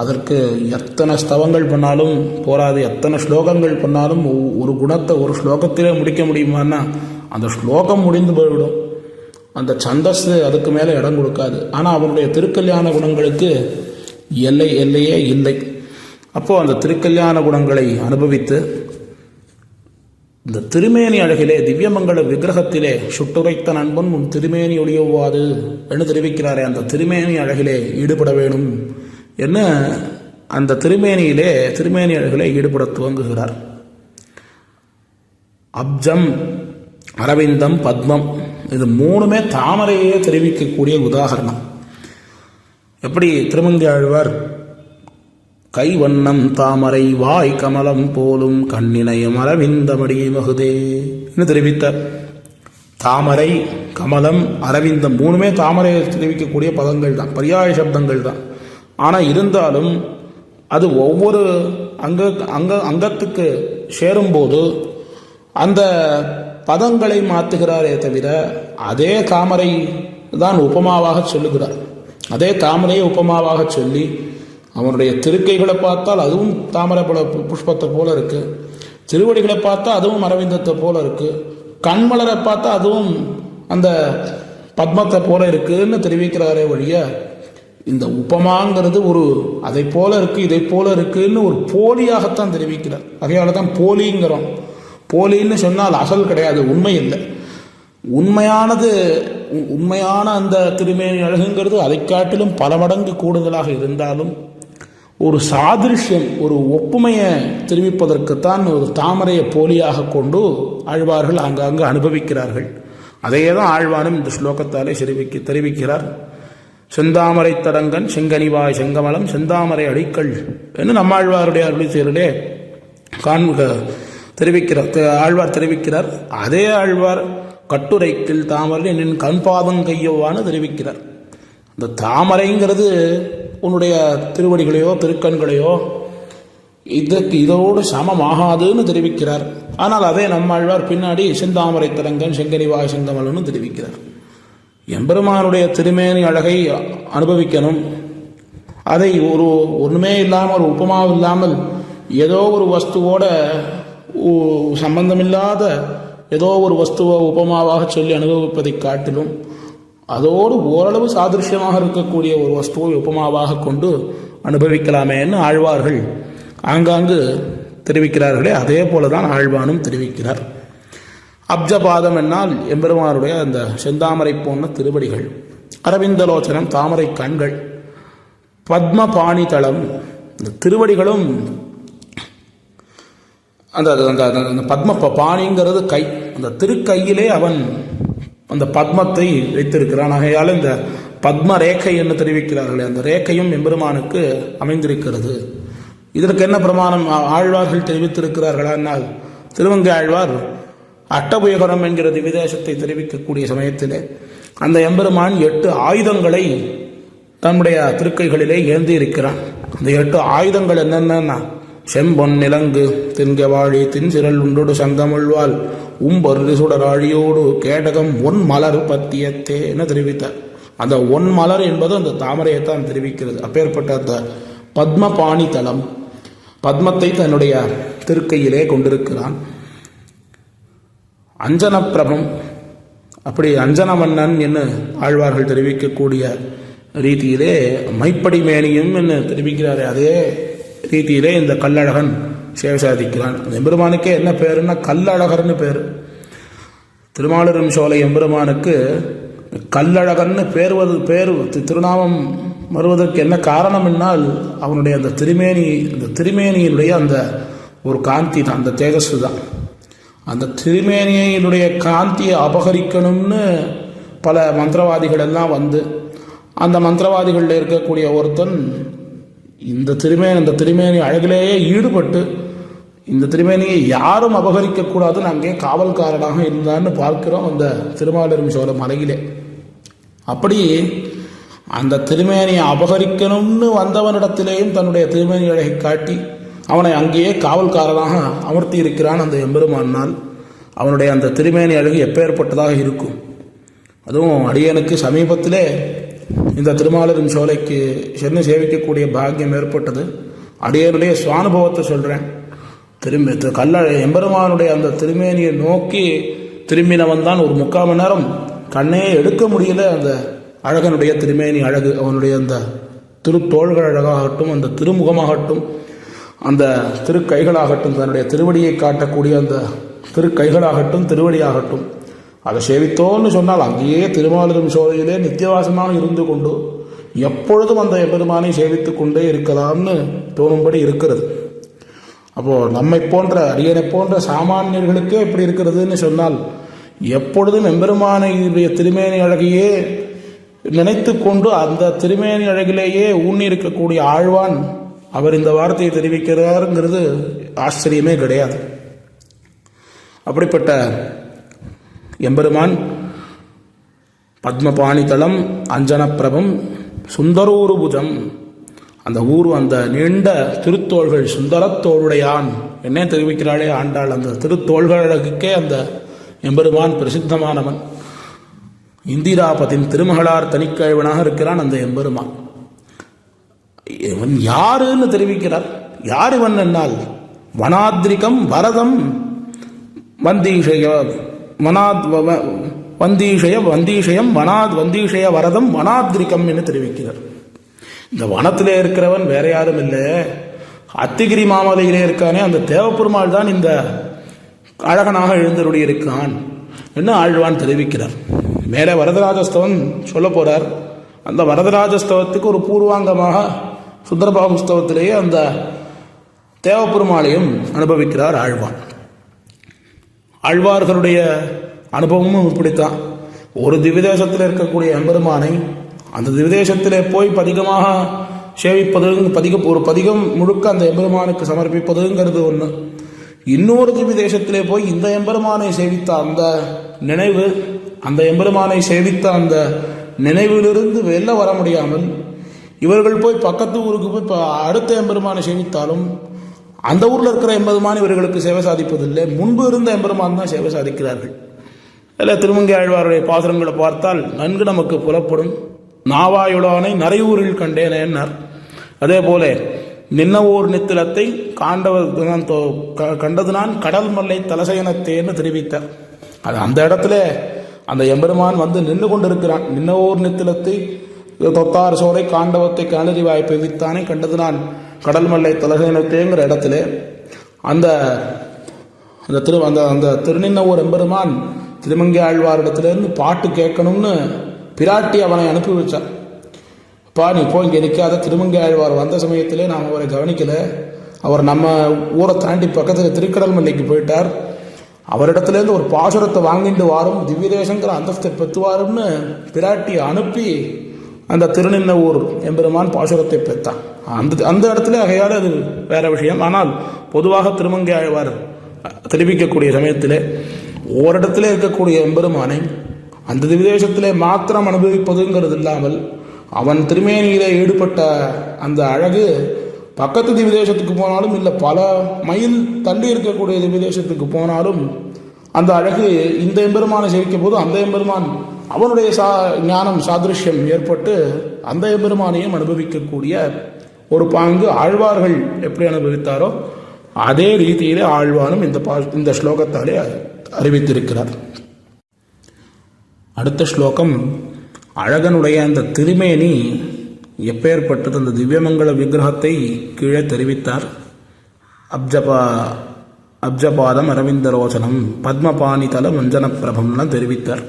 அதற்கு எத்தனை ஸ்தவங்கள் பண்ணாலும் போராது, எத்தனை ஸ்லோகங்கள் பண்ணாலும் ஒரு குணத்தை ஒரு ஸ்லோகத்திலே முடிக்க முடியுமான்னா அந்த ஸ்லோகம் முடிந்து போய்விடும். அந்த சந்தஸ் அதுக்கு மேலே இடம் கொடுக்காது. ஆனால் அவனுடைய திருக்கல்யாண குணங்களுக்கு எல்லையே இல்லை. அப்போது அந்த திருக்கல்யாண குணங்களை அனுபவித்து இந்த திருமேனி அழகிலே திவ்யமங்கல விக்கிரகத்திலே சுட்டுரைத்த நண்பன் உன் திருமேனி ஒளியவாது என்று தெரிவிக்கிறாரே, அந்த திருமேனி அழகிலே ஈடுபட வேணும் என்ன அந்த திருமேனி அழகிலே ஈடுபட துவங்குகிறார். அப்ஜம், அரவிந்தம், பத்மம், இது மூணுமே தாமரையே தெரிவிக்கக்கூடிய உதாரணம். எப்படி திருமங்கை ஆழ்வார் கை வண்ணம் தாமரை வாய் கமலம் போலும் கண்ணினையம் அரவிந்தமடி மகுதே என்று தெரிவித்தார். தாமரை, கமலம், அரவிந்தம் மூணுமே தாமரையை தெரிவிக்கக்கூடிய பதங்கள் தான், பரியாய சப்தங்கள் தான். ஆனால் இருந்தாலும் அது ஒவ்வொரு அங்கத்துக்கு சேரும்போது அந்த பதங்களை மாற்றுகிறாரே தவிர அதே தாமரை தான் உபமாவாக சொல்லுகிறார். அதே தாமரையை உபமாவாக சொல்லி அவனுடைய திருக்கைகளை பார்த்தால் அதுவும் தாமரை போல புஷ்பத்தை போல இருக்கு, திருவடிகளை பார்த்தா அதுவும் அரவிந்தத்தை போல இருக்கு, கண்மலரை பார்த்தா அதுவும் அந்த பத்மத்தை போல இருக்குன்னு தெரிவிக்கிறாரே வழிய இந்த உபமாங்கிறது ஒரு அதை போல இருக்கு இதை போல இருக்குன்னு ஒரு போலியாகத்தான் தெரிவிக்கிறார். அதையால தான் போலிங்கிறோம். போலின்னு சொன்னால் அசல் கிடையாது, உண்மை இல்லை. உண்மையான அந்த திருமேனி அழகுங்கிறது அதை காட்டிலும் பல மடங்கு கூடுதலாக இருந்தாலும் ஒரு சாதிருஷ்யம், ஒரு ஒப்புமையை தெரிவிப்பதற்குத்தான் ஒரு தாமரையை போலியாக கொண்டு ஆழ்வார்கள் அங்கங்கு அனுபவிக்கிறார்கள். அதையே தான் ஆழ்வானும் இந்த ஸ்லோகத்தாலே தெரிவிக்கிறார். செந்தாமரை தடங்கன் செங்கனிவாய் செங்கமலம் செந்தாமரை அடிக்கல் என்று நம்மாழ்வாருடைய அருளிசேரிலே ஆழ்வார் தெரிவிக்கிறார். அதே ஆழ்வார் கட்டுரைக்கில் தாமரை நின் கண்பாதம் கையோவான்னு தெரிவிக்கிறார். இந்த தாமரைங்கிறது உன்னுடைய திருவடிகளையோ திருக்கண்களையோ இதோடு சமமாகாதுன்னு தெரிவிக்கிறார். ஆனால் அதே நம்மாழ்வார் பின்னாடி செந்தாமரை தரங்கன் செங்கனிவாய் செங்கமலன்னு தெரிவிக்கிறார். எம்பெருமானுடைய திருமேனி அழகை அனுபவிக்கணும். அதை ஒன்றுமே இல்லாமல் ஒரு உபமாவும் இல்லாமல் ஏதோ ஒரு வஸ்துவோட சம்பந்தமில்லாத ஏதோ ஒரு வஸ்துவை உபமாவாக சொல்லி அனுபவிப்பதை காட்டிலும் அதோடு ஓரளவு சாதிருஷ்யமாக இருக்கக்கூடிய ஒரு வஸ்துவை உபமாவாக கொண்டு அனுபவிக்கலாமேன்னு ஆழ்வார்கள் ஆங்காங்கு தெரிவிக்கிறார்களே, அதே போலதான் ஆழ்வானும் தெரிவிக்கிறார். அப்ஜபாதம் என்னால் எம்பெருமானுடைய அந்த செந்தாமரை போன்ற திருவடிகள், அரவிந்தலோச்சனம் தாமரை கண்கள், பத்மபாணி தளம் இந்த திருவடிகளும் அந்த பத்ம பாணிங்கிறது கை, அந்த திருக்கையிலே அவன் அந்த பத்மத்தை வைத்திருக்கிறான். ஆகையால் இந்த பத்ம ரேகை என்று தெரிவிக்கிறார்களே, அந்த ரேகையும் எம்பெருமானுக்கு அமைந்திருக்கிறது. இதற்கு என்ன பிரமாணம் ஆழ்வார்கள் தெரிவித்திருக்கிறார்களா என்னால் திருவங்கை ஆழ்வார் அட்டபுயகரம் என்கிற திவிதேசத்தை தெரிவிக்கக்கூடிய சமயத்திலே அந்த எம்பெருமான் 8 ஆயுதங்களை தன்னுடைய திருக்கைகளிலே ஏந்தி இருக்கிறான். அந்த 8 ஆயுதங்கள் என்னென்னா செம்பொன் நிலங்கு தின்கவாழி தின்சிரல் உண்டோடு சங்கமுழ்வாள் உம்பொரு சுடராழியோடு கேடகம் ஒன் மலர் பத்தியத்தே என தெரிவித்தார். அந்த ஒன் மலர் என்பது அந்த தாமரையைத்தான் தெரிவிக்கிறது. அப்பேற்பட்ட அந்த பத்மபாணி தலம் பத்மத்தை தன்னுடைய திருக்கையிலே கொண்டிருக்கிறான். அஞ்சன பிரபம், அப்படி அஞ்சனமன்னன் என்று ஆழ்வார்கள் தெரிவிக்கக்கூடிய ரீதியிலே மைப்படி மேனியும் என்று தெரிவிக்கிறாரே, அதே ரீதியிலே இந்த கல்லழகன் சேவசாதிக்கிறான். எம்பெருமானுக்கே என்ன பேருன்னா கல்லழகர்னு பேர். திருமாலிரும் சோலை எம்பெருமானுக்கு கல்லழகன்னு பேர் திருநாமம் வருவதற்கு என்ன காரணம் என்னால் அவனுடைய அந்த திருமேனியினுடைய அந்த ஒரு காந்தி தான், அந்த தேஜஸ் தான். அந்த திருமேனியினுடைய காந்தியை அபகரிக்கணும்னு பல மந்திரவாதிகள் எல்லாம் வந்து அந்த மந்திரவாதிகளில் இருக்கக்கூடிய ஒருத்தன் இந்த திருமேனி அழகிலேயே ஈடுபட்டு இந்த திருமேனியை யாரும் அபகரிக்கக்கூடாதுன்னு அங்கே காவல்காரனாக இருந்தான்னு பார்க்கிறோம் அந்த திருமாலிருஞ்சோலை சோழ மலையிலே. அப்படி அந்த திருமேனியை அபகரிக்கணும்னு வந்தவனிடத்திலேயும் தன்னுடைய திருமேனி அழகை காட்டி அவனை அங்கேயே காவல்காரனாக அமர்த்தி இருக்கிறான் அந்த எம்பெருமானால். அவனுடைய அந்த திருமேனி அழகு எப்பேற்பட்டதாக இருக்கும். அதுவும் அடியனுக்கு சமீபத்திலே இந்த திருமாலிருஞ்சோலைக்கு சோலைக்கு சென்று சேவிக்கக்கூடிய பாக்கியம் ஏற்பட்டது. அடியனுடைய சுவானுபவத்தை சொல்கிறேன். எம்பெருமானுடைய அந்த திருமேனியை நோக்கி திரும்பினவன் தான் ஒரு 3/4 மணி நேரம் கண்ணையே எடுக்க முடியல. அந்த அழகனுடைய திருமேனி அழகு, அவனுடைய அந்த திருத்தோள்கள் அழகாகட்டும், அந்த திருமுகமாகட்டும், அந்த திருக்கைகளாகட்டும், தன்னுடைய திருவடியை காட்டக்கூடிய அந்த திருக்கைகளாகட்டும் திருவடியாகட்டும், அதை சேவித்தோன்னு சொன்னால் அங்கேயே திருமாலிரும் சோலையிலே நித்தியவாசமாக இருந்து கொண்டு எப்பொழுதும் அந்த எம்பெருமானை சேவித்து கொண்டே இருக்கலாம்னு தோணும்படி இருக்கிறது. அப்போது நம்மை போன்ற அரியணை போன்ற சாமானியர்களுக்கே எப்படி இருக்கிறதுன்னு சொன்னால், எப்பொழுதும் எம்பெருமானையுடைய திருமேனி அழகையே நினைத்து கொண்டு அந்த திருமேனி அழகிலேயே ஊன்னி இருக்கக்கூடிய ஆழ்வான் அவர் இந்த வார்த்தையை தெரிவிக்கிறாருங்கிறது ஆச்சரியமே கிடையாது. அப்படிப்பட்ட எம்பெருமான் பத்மபாணிதளம் அஞ்சனப்பிரபம் சுந்தரூருபுஜம், அந்த அந்த நீண்ட திருத்தோள்கள் சுந்தரத்தோளுடையான் என்ன தெரிவிக்கிறாளே ஆண்டாள். அந்த திருத்தோள்கள் அழகுக்கே அந்த எம்பெருமான் பிரசித்தமானவன். இந்திராபதியின் திருமகளார் தனிக்கழிவனாக இருக்கிறான் அந்த எம்பெருமான். இவன் யாருன்னு தெரிவிக்கிறார். யார் இவன் என்னால் வனாத்ரிகம் வரதம் வந்தீஷயம் வந்தீஷய வரதம் வனாத்ரிகம் என்று தெரிவிக்கிறார். இந்த வனத்திலே இருக்கிறவன் வேற யாரும் இல்லை, அத்திகிரி மாமலையிலே இருக்கானே அந்த தேவப்பெருமாள் தான் இந்த அழகனாக எழுந்தருடைய இருக்கான் என்று ஆழ்வான் தெரிவிக்கிறார். மேலே வரதராஜஸ்தவன் சொல்ல போறார். அந்த வரதராஜஸ்தவத்துக்கு ஒரு பூர்வாங்கமாக சுந்தரபாகுஸ்தவத்திலேயே அந்த தேவப்பெருமாளையும் அனுபவிக்கிறார் ஆழ்வான். ஆழ்வார்களுடைய அனுபவமும் இப்படித்தான். ஒரு திவ்யதேசத்தில் இருக்கக்கூடிய எம்பெருமானை அந்த திவ்யதேசத்திலே போய் பதிகமாக சேவிப்பது, ஒரு பதிகம் முழுக்க அந்த எம்பெருமானுக்கு சமர்ப்பிப்பதுங்கிறது ஒன்று. இன்னொரு திவ்யதேசத்திலே போய் இந்த எம்பெருமானை சேவித்த அந்த நினைவு, அந்த எம்பெருமானை சேவித்த அந்த நினைவிலிருந்து வெளில வர முடியாமல் இவர்கள் போய் பக்கத்து ஊருக்கு போய் அடுத்த எம்பெருமானை சேவித்தாலும் அந்த ஊரில் இருக்கிற எம்பெருமான் இவர்களுக்கு சேவை சாதிப்பதில்லை. முன்பு இருந்த எம்பெருமான் தான் சேவை சாதிக்கிறார்கள். இல்லை, திருமங்கை ஆழ்வாருடைய பாசுரங்களை பார்த்தால் நன்கு நமக்கு புலப்படும். நாவாயுடானை நரையூரில் கண்டேனேன்னார். அதே போல நின்னவோர் நித்திலத்தை கண்டது நான் கடல் மல்லை தலசயனத்தேன்னு தெரிவித்தார். அது அந்த இடத்துல அந்த எம்பெருமான் வந்து நின்று கொண்டிருக்கிறான். நின்னவோர் நித்திலத்தை தொத்தாறு சோரை காண்டவத்தை கணறி வாய்ப்பை வித்தானே கண்டது நான் கடல் மல்லை தலசயனத்தேங்கிற இடத்துல அந்த திருநின்னவோர் எம்பெருமான் திருமங்கை ஆழ்வாரிடத்திலிருந்து பாட்டு கேட்கணும்னு பிராட்டி அவனை அனுப்பி வச்சான். நீ போய் இங்கே நிற்காத, திருமங்கை ஆழ்வார் வந்த சமயத்திலே நாம் அவரை கவனிக்கல, அவர் நம்ம ஊரை தாண்டி பக்கத்தில் திருக்கடல் மல்லைக்கு போயிட்டார், அவரிடத்துலேருந்து ஒரு பாசுரத்தை வாங்கிட்டு வாரும், திவ்யதேசங்கிற அந்தஸ்தை பெற்றுவாரும்னு பிராட்டியை அனுப்பி அந்த திருநின்னவூர் எம்பெருமான் பாசுரத்தை பெற்றான். அந்த இடத்துல ஆகையால் அது வேற விஷயம். ஆனால் பொதுவாக திருமங்கை ஆழ்வார் தெரிவிக்கக்கூடிய சமயத்தில் ஓரிடத்துல இருக்கக்கூடிய எம்பெருமானை அந்த திவ்யதேசத்திலே மாத்திரம் அனுபவிப்பதுங்கிறது இல்லாமல் அவன் திருமேனியிலே ஈடுபட்ட அந்த அழகு பக்கத்து திவ்யதேசத்துக்கு போனாலும் இல்லை பல மைல் தள்ளி இருக்கக்கூடிய திவ்யதேசத்துக்கு போனாலும் அந்த அழகு இந்த எம்பெருமானை சேவிக்கும் போது அந்த எம்பெருமான் அவனுடைய ஞானம் சாதிருஷ்யம் ஏற்பட்டு அந்த எம்பெருமானையும் அனுபவிக்கக்கூடிய ஒரு பாங்கு ஆழ்வார்கள் எப்படி அனுபவித்தாரோ அதே ரீதியிலே ஆழ்வானும் இந்த ஸ்லோகத்தாலே அறிவித்திருக்கிறார். அடுத்த ஸ்லோகம் அழகனுடைய அந்த திருமேனி எப்பேற்பட்டது, அந்த திவ்யமங்கல விக்கிரகத்தை கீழே தெரிவித்தார். அப்ஜபாதம் அரவிந்தரோச்சனம் பத்மபாணிதல மஞ்சன பிரபம்லாம் தெரிவித்தார்.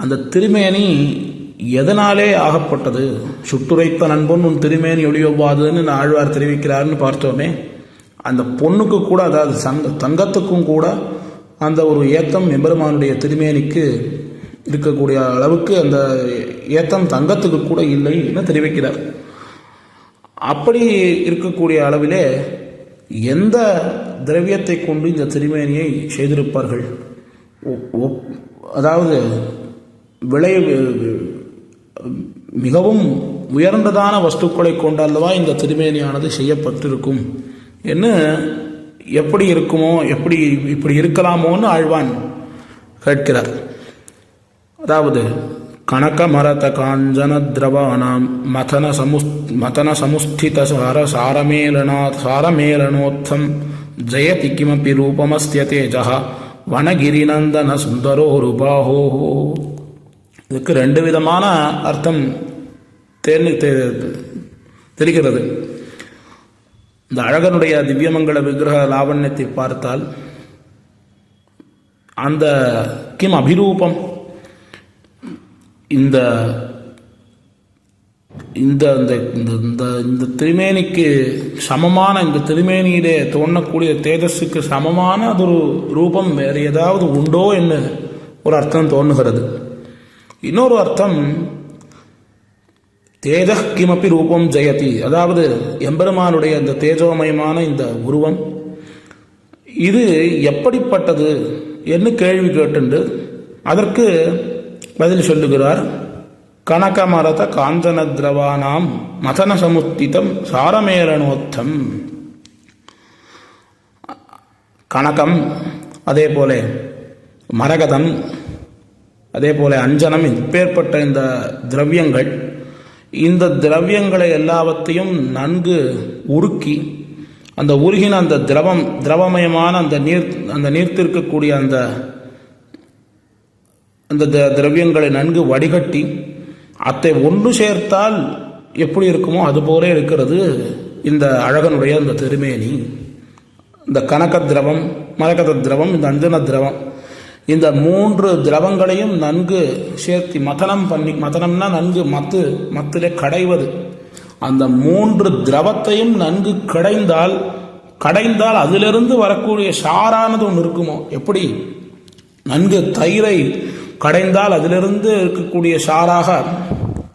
அந்த திருமேனி எதனாலே ஆகப்பட்டது? சுட்டுரைத்த நண்பன் உன் திருமேனி ஒளியொவ்வாதுன்னு ஆழ்வார் தெரிவிக்கிறார்னு பார்த்தோமே, அந்த பொண்ணுக்கு கூட, அதாவது தங்கத்துக்கும் கூட அந்த ஒரு ஏத்தம் எம்பெருமானுடைய திருமேனிக்கு இருக்கக்கூடிய அளவுக்கு அந்த ஏத்தம் தங்கத்துக்கு கூட இல்லை என்று தெரிவிக்கிறார். அப்படி இருக்கக்கூடிய அளவிலே எந்த திரவியத்தை கொண்டு இந்த திருமேனியை செய்திருப்பார்கள்? அதாவது விலை மிகவும் உயர்ந்ததான வஸ்துக்களை கொண்டல்லவா இந்த திருமேனியானது செய்யப்பட்டிருக்கும் என்று எப்படி இருக்குமோ, இப்படி இருக்கலாமோன்னு ஆழ்வான் கேட்கிறார். அதாவது கனக மரத காஞ்சன திரவானாம் மதன சமுஸ்தித சாரமேலனோத்தம் ஜெயதி கிமபி ரூபமஸ்ய தேஜः வனகிரிநந்தன சுந்தரோ ரூபாஹோ. இதுக்கு ரெண்டு விதமான அர்த்தம் தெரிகிறது. இந்த அழகனுடைய திவ்யமங்கள விக்கிரக லாவண்யத்தை பார்த்தால் அந்த கிம் அபிரூபம், இந்த இந்த இந்த திருமேனிக்கு சமமான, இந்த திருமேனியிலே தோன்றக்கூடிய தேஜஸுக்கு சமமான ஒரு ரூபம் வேறு ஏதாவது உண்டோ என்று ஒரு அர்த்தம் தோன்றுகிறது. இன்னொரு அர்த்தம் தேஜ கிமப்பி ரூபம் ஜெயதி, அதாவது எம்பெருமானுடைய இந்த தேஜோமயமான இந்த உருவம் இது எப்படிப்பட்டது என்று கேள்வி கேட்டுண்டு அதற்கு பதில் சொல்லுகிறார். கனகமரத காஞ்சன திரவானாம் மதன சமுத்திதம் சாரமேலனோத்தம். கனகம், அதே போல மரகதம், அதே போல அஞ்சனம், இப்பேற்பட்ட இந்த திரவியங்கள், இந்த திரவியங்களை எல்லாவற்றையும் நன்கு உருக்கி அந்த உருகின அந்த திரவமயமான அந்த நீர்த்திருக்கக்கூடிய அந்த திரவியங்களை நன்கு வடிகட்டி அதை ஒன்று சேர்த்தால் எப்படி இருக்குமோ அதுபோல இருக்கிறது இந்த அழகனுடைய அந்த திருமேனி. இந்த கனக திரவம், மரகத திரவம், இந்த அஞ்சன திரவம், இந்த மூன்று திரவங்களையும் நன்கு சேர்த்து மதனம் பண்ணி, மதனம்னா நன்கு மத்திலே கடைவது, அந்த மூன்று திரவத்தையும் நன்கு கடைந்தால் அதிலிருந்து வரக்கூடிய சாரானது ஒன்று இருக்குமோ, எப்படி நன்கு தயிரை கடைந்தால் அதிலிருந்து இருக்கக்கூடிய சாராக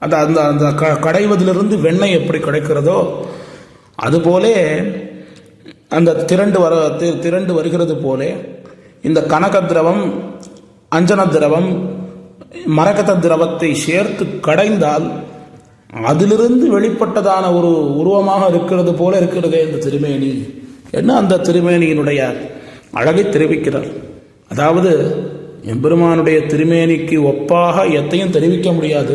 அந்த அந்த கடைவதிலிருந்து வெண்ணெய் எப்படி கிடைக்கிறதோ அதுபோலே அந்த திரண்டு வருகிறது போலே இந்த கனக திரவம், அஞ்சன திரவம், மரகத திரவத்தை சேர்த்து கடைந்தால் அதிலிருந்து வெளிப்பட்டதான ஒரு உருவமாக இருக்கிறது போல இருக்கிறதே இந்த திருமேனி என்ன அந்த திருமேனியினுடைய அழகை தெரிவிக்கிறார். அதாவது எம்பெருமானுடைய திருமேனிக்கு ஒப்பாக எத்தையும் தெரிவிக்க முடியாது.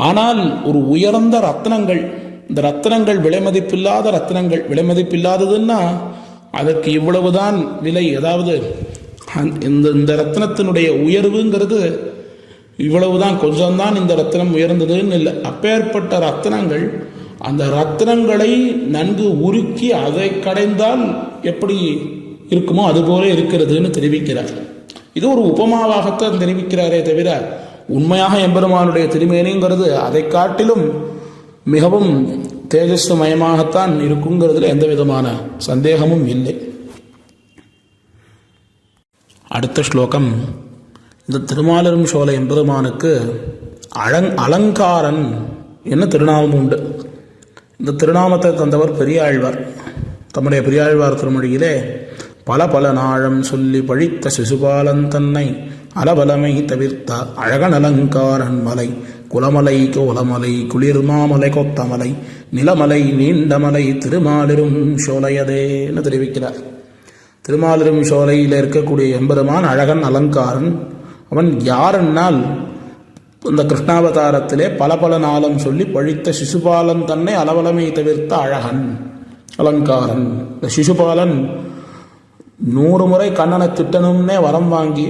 ஆனால் ஒரு உயர்ந்த ரத்னங்கள், இந்த ரத்னங்கள் விலைமதிப்பில்லாத ரத்னங்கள், விலைமதிப்பில்லாததுன்னா அதற்கு இவ்வளவுதான் விலை, அதாவது இந்த ரத்னத்தினுடைய உயர்வுங்கிறது இவ்வளவுதான், கொஞ்சம்தான் இந்த ரத்னம் உயர்ந்ததுன்னு இல்லை. அப்பேற்பட்ட ரத்னங்கள், அந்த ரத்னங்களை நன்கு உருக்கி அதை கடைந்தால் எப்படி இருக்குமோ அதுபோல இருக்கிறதுன்னு தெரிவிக்கிறார். இது ஒரு உபமாவாகத்தான் தெரிவிக்கிறாரே தவிர உண்மையாக எம்பெருமானுடைய திருமேனிங்கிறது அதை காட்டிலும் மிகவும் தேஜஸ்மயமாகத்தான் இருக்குங்கிறதுல எந்த விதமான சந்தேகமும் இல்லை. அடுத்த ஸ்லோகம். இந்த திருமாலிரும் சோலை எம்பெருமானுக்கு அலங்காரன் என்ன திருநாமம் உண்டு. இந்த திருநாமத்தை தந்தவர் பெரியாழ்வார். தம்முடைய பெரியாழ்வார் திருமொழியிலே பல நாழம் சொல்லி பழித்த சிசுபாலன் தன்னை அலபலமை தவிர்த்த அழகன் அலங்காரன் மலை குலமலை கோலமலை குளிர்மாமலை கொத்தமலை நிலமலை நீண்டமலை திருமாலிரும் சோலையதேன்னு தெரிவிக்கிறார். திருமாலிரும் சோலையில் இருக்கக்கூடிய எம்பெருமான் அழகன் அலங்காரன். அவன் யாரென்னால் இந்த கிருஷ்ணாவதாரத்திலே பல நாளம் சொல்லி பழித்த சிசுபாலன் தன்னை அலவலமை தவிர்த்த அழகன் அலங்காரன். இந்த சிசுபாலன் 100 முறை கண்ணனை திட்டணும்னே வரம் வாங்கி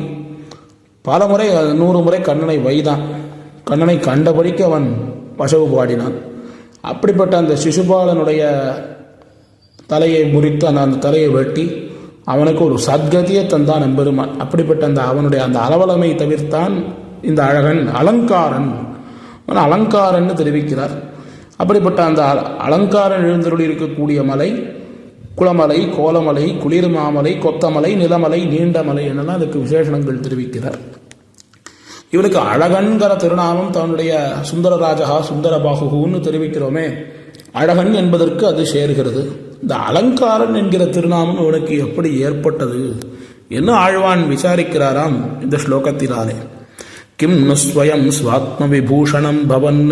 பல முறை 100 முறை கண்ணனை வைதான். கண்ணனை கண்டபடிக்கு அவன் பசவு பாடினான். அப்படிப்பட்ட அந்த சிசுபாலனுடைய தலையை முறித்து அந்த தலையை வெட்டி அவனுக்கு ஒரு சத்கதியை தந்தான் எம்பெருமான். அப்படிப்பட்ட அவனுடைய அந்த அளவலமை தவிர்த்தான் இந்த அழகன் அலங்காரன். அவன் அலங்காரன்னு தெரிவிக்கிறார். அப்படிப்பட்ட அந்த அலங்காரன் எழுந்தருளி இருக்கக்கூடிய மலை குளமலை கோலமலை குளிர்மாமலை கொத்தமலை நிலமலை நீண்டமலை என்னெல்லாம் அதுக்கு விசேஷணங்கள் தெரிவிக்கிறார். இவனுக்கு அழகன்கிற திருநாமம் தன்னுடைய சுந்தரராஜா சுந்தரபாகுன்னு தெரிவிக்கிறோமே, அழகன் என்பதற்கு அது சேருகிறது. இந்த அலங்காரன் என்கிற திருநாமம் இவனுக்கு எப்படி ஏற்பட்டது என்று ஆழ்வான் விசாரிக்கிறாராம் இந்த ஸ்லோகத்தினாலே. கிம் நு ஸ்வயம் ஸ்வாத்ம விபூஷணம் பவன்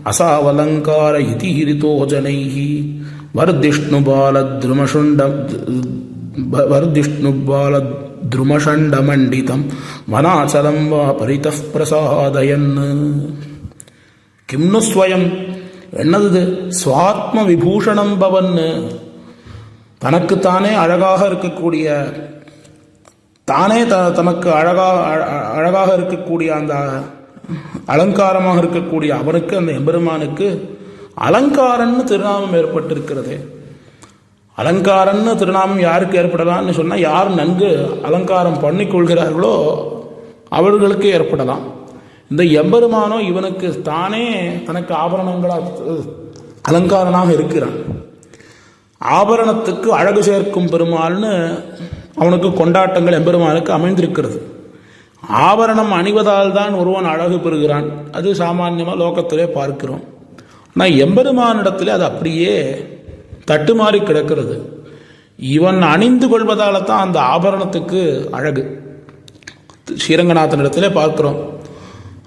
அசாவலங்கார இதி ஹிரிதோ ஜனைஹி வர்திஷ்ணுபாலத்ருமஷண்டமண்டிதம் வனாச்சலம் வா பரிதः பிரசாதயன். கிம்னு ஸ்வயம் என்னது? ஸ்வாத்ம விபூஷணம் பவன், தனக்குத்தானே அழகாக இருக்கக்கூடிய, தானே தனக்கு அழகாக இருக்கக்கூடிய அந்த அலங்காரமாக இருக்கக்கூடிய அவனுக்கு, அந்த எம்பெருமானுக்கு அலங்காரன்னு திருநாமம் ஏற்பட்டிருக்கிறது. அலங்காரன்னு திருநாமம் யாருக்கு ஏற்படலாம்னு சொன்னால், யார் நன்கு அலங்காரம் பண்ணிக்கொள்கிறார்களோ அவர்களுக்கு ஏற்படலாம். இந்த எம்பெருமானோ இவனுக்கு தானே தனக்கு ஆபரணங்களாக அலங்காரனாக இருக்கிறான். ஆபரணத்துக்கு அழகு சேர்க்கும் பெருமாள்னு அவனுக்கு கொண்டாட்டங்கள் எம்பெருமானுக்கு அமைந்திருக்கிறது. ஆபரணம் அணிவதால் தான் ஒருவன் அழகு பெறுகிறான், அது சாமான்யமாக லோகத்திலே பார்க்கிறோம். ஆனால் எம்பெருமானிடத்திலே அது அப்படியே தட்டுமாறி கிடக்கிறது. இவன் அணிந்து கொள்வதால் தான் அந்த ஆபரணத்துக்கு அழகு. ஸ்ரீரங்கநாதனிடத்திலே பார்க்கிறோம்,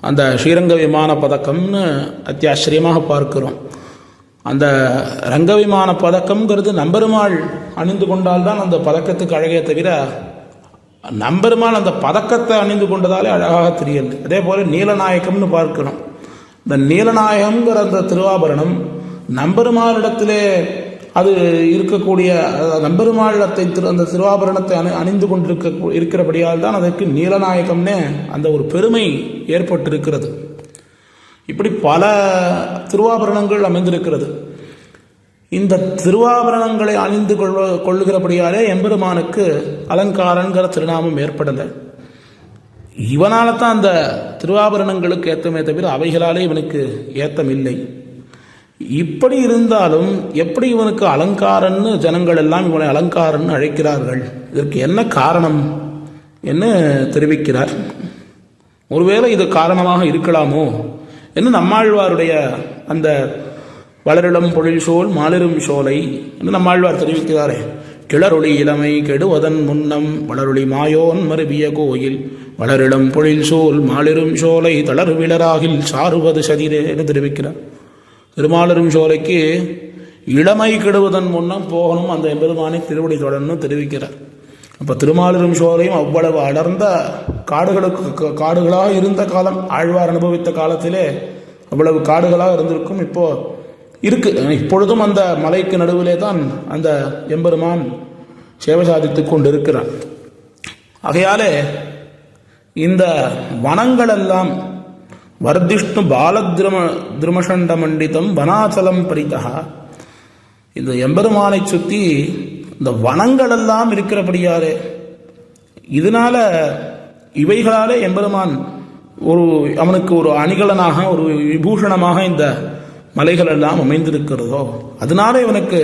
அந்த ஸ்ரீரங்க விமான பதக்கம்னு அத்தியாச்சரியமாக பார்க்கிறோம். அந்த ரங்க விமான பதக்கம்ங்கிறது நம்பெருமாள் அணிந்து கொண்டால்தான் அந்த பதக்கத்துக்கு அழகே தவிர, நம்பெருமாள் அந்த பதக்கத்தை அணிந்து கொண்டதாலே அழகாக தெரியல. அதே போல நீலநாயகம்னு பார்க்கிறோம். இந்த நீலநாயகம்ங்கிற அந்த திருவாபரணம் நம்பெருமாளிடத்திலே அது இருக்கக்கூடிய, நம்பெருமாளத்தை அந்த திருவாபரணத்தை அணிந்து இருக்கிறபடியால் தான் அதற்கு நீலநாயகம்னே அந்த ஒரு பெருமை ஏற்பட்டிருக்கிறது. இப்படி பல திருவாபரணங்கள் அமைந்திருக்கிறது. இந்த திருவாபரணங்களை அணிந்து கொள்ளுகிறபடியாலே எம்பெருமானுக்கு அலங்காரங்கிற திருநாமம் ஏற்படலை. இவனால தான் அந்த திருவாபரணங்களுக்கு ஏத்தமே தவிர அவைகளாலே இவனுக்கு ஏத்தம் இல்லை. இப்படி இருந்தாலும் எப்படி இவனுக்கு அலங்காரன்னு ஜனங்கள் எல்லாம் இவனை அலங்காரன்னு அழைக்கிறார்கள்? இதற்கு என்ன காரணம் என்று தெரிவிக்கிறார். ஒருவேளை இது காரணமாக இருக்கலாமோ என்று நம்மாழ்வாருடைய அந்த வளரிளம் பொழில் சோல் மாலிரும் சோலை என்று நம்மாழ்வார் தெரிவிக்கிறாரே. கிளரொளி இளமை கெடுவதன் முன்னம் வளரொளி மாயோன் மருவிய கோயில் வளரிளம் பொழில் சோல் மாலிரும் சோலை தளர் விளராகில் சாறுவது சதிரே என்று தெரிவிக்கிறார். திருமாலிரும் சோலைக்கு இளமை கெடுவதன் முன்னம் போகணும் அந்த எம்பெருமானை திருவடி தொடர்னு தெரிவிக்கிறார். அப்போ திருமாலிரும் சோலையும் அவ்வளவு அடர்ந்த காடுகளாக இருந்த காலம், ஆழ்வார் அனுபவித்த காலத்திலே அவ்வளவு காடுகளாக இருந்திருக்கும். இப்போ இருக்கு, இப்பொழுதும் அந்த மலைக்கு நடுவிலே தான் அந்த எம்பெருமான் சேவை சாதித்து கொண்டு இருக்கிறான். ஆகையாலே இந்த வனங்களெல்லாம் வர்திஷ்ணு பாலத்ருமஷண்ட மண்டிதம் வனாச்சலம் பரிதா, இந்த எம்பெருமானை சுற்றி இந்த வனங்களெல்லாம் இருக்கிறபடியாலே, இதனால இவைகளாலே எம்பெருமான் அவனுக்கு ஒரு அணிகலனாக ஒரு விபூஷணமாக இந்த மலைகள் எல்லாம் அமைந்திருக்கிறதோ அதனால இவனுக்கு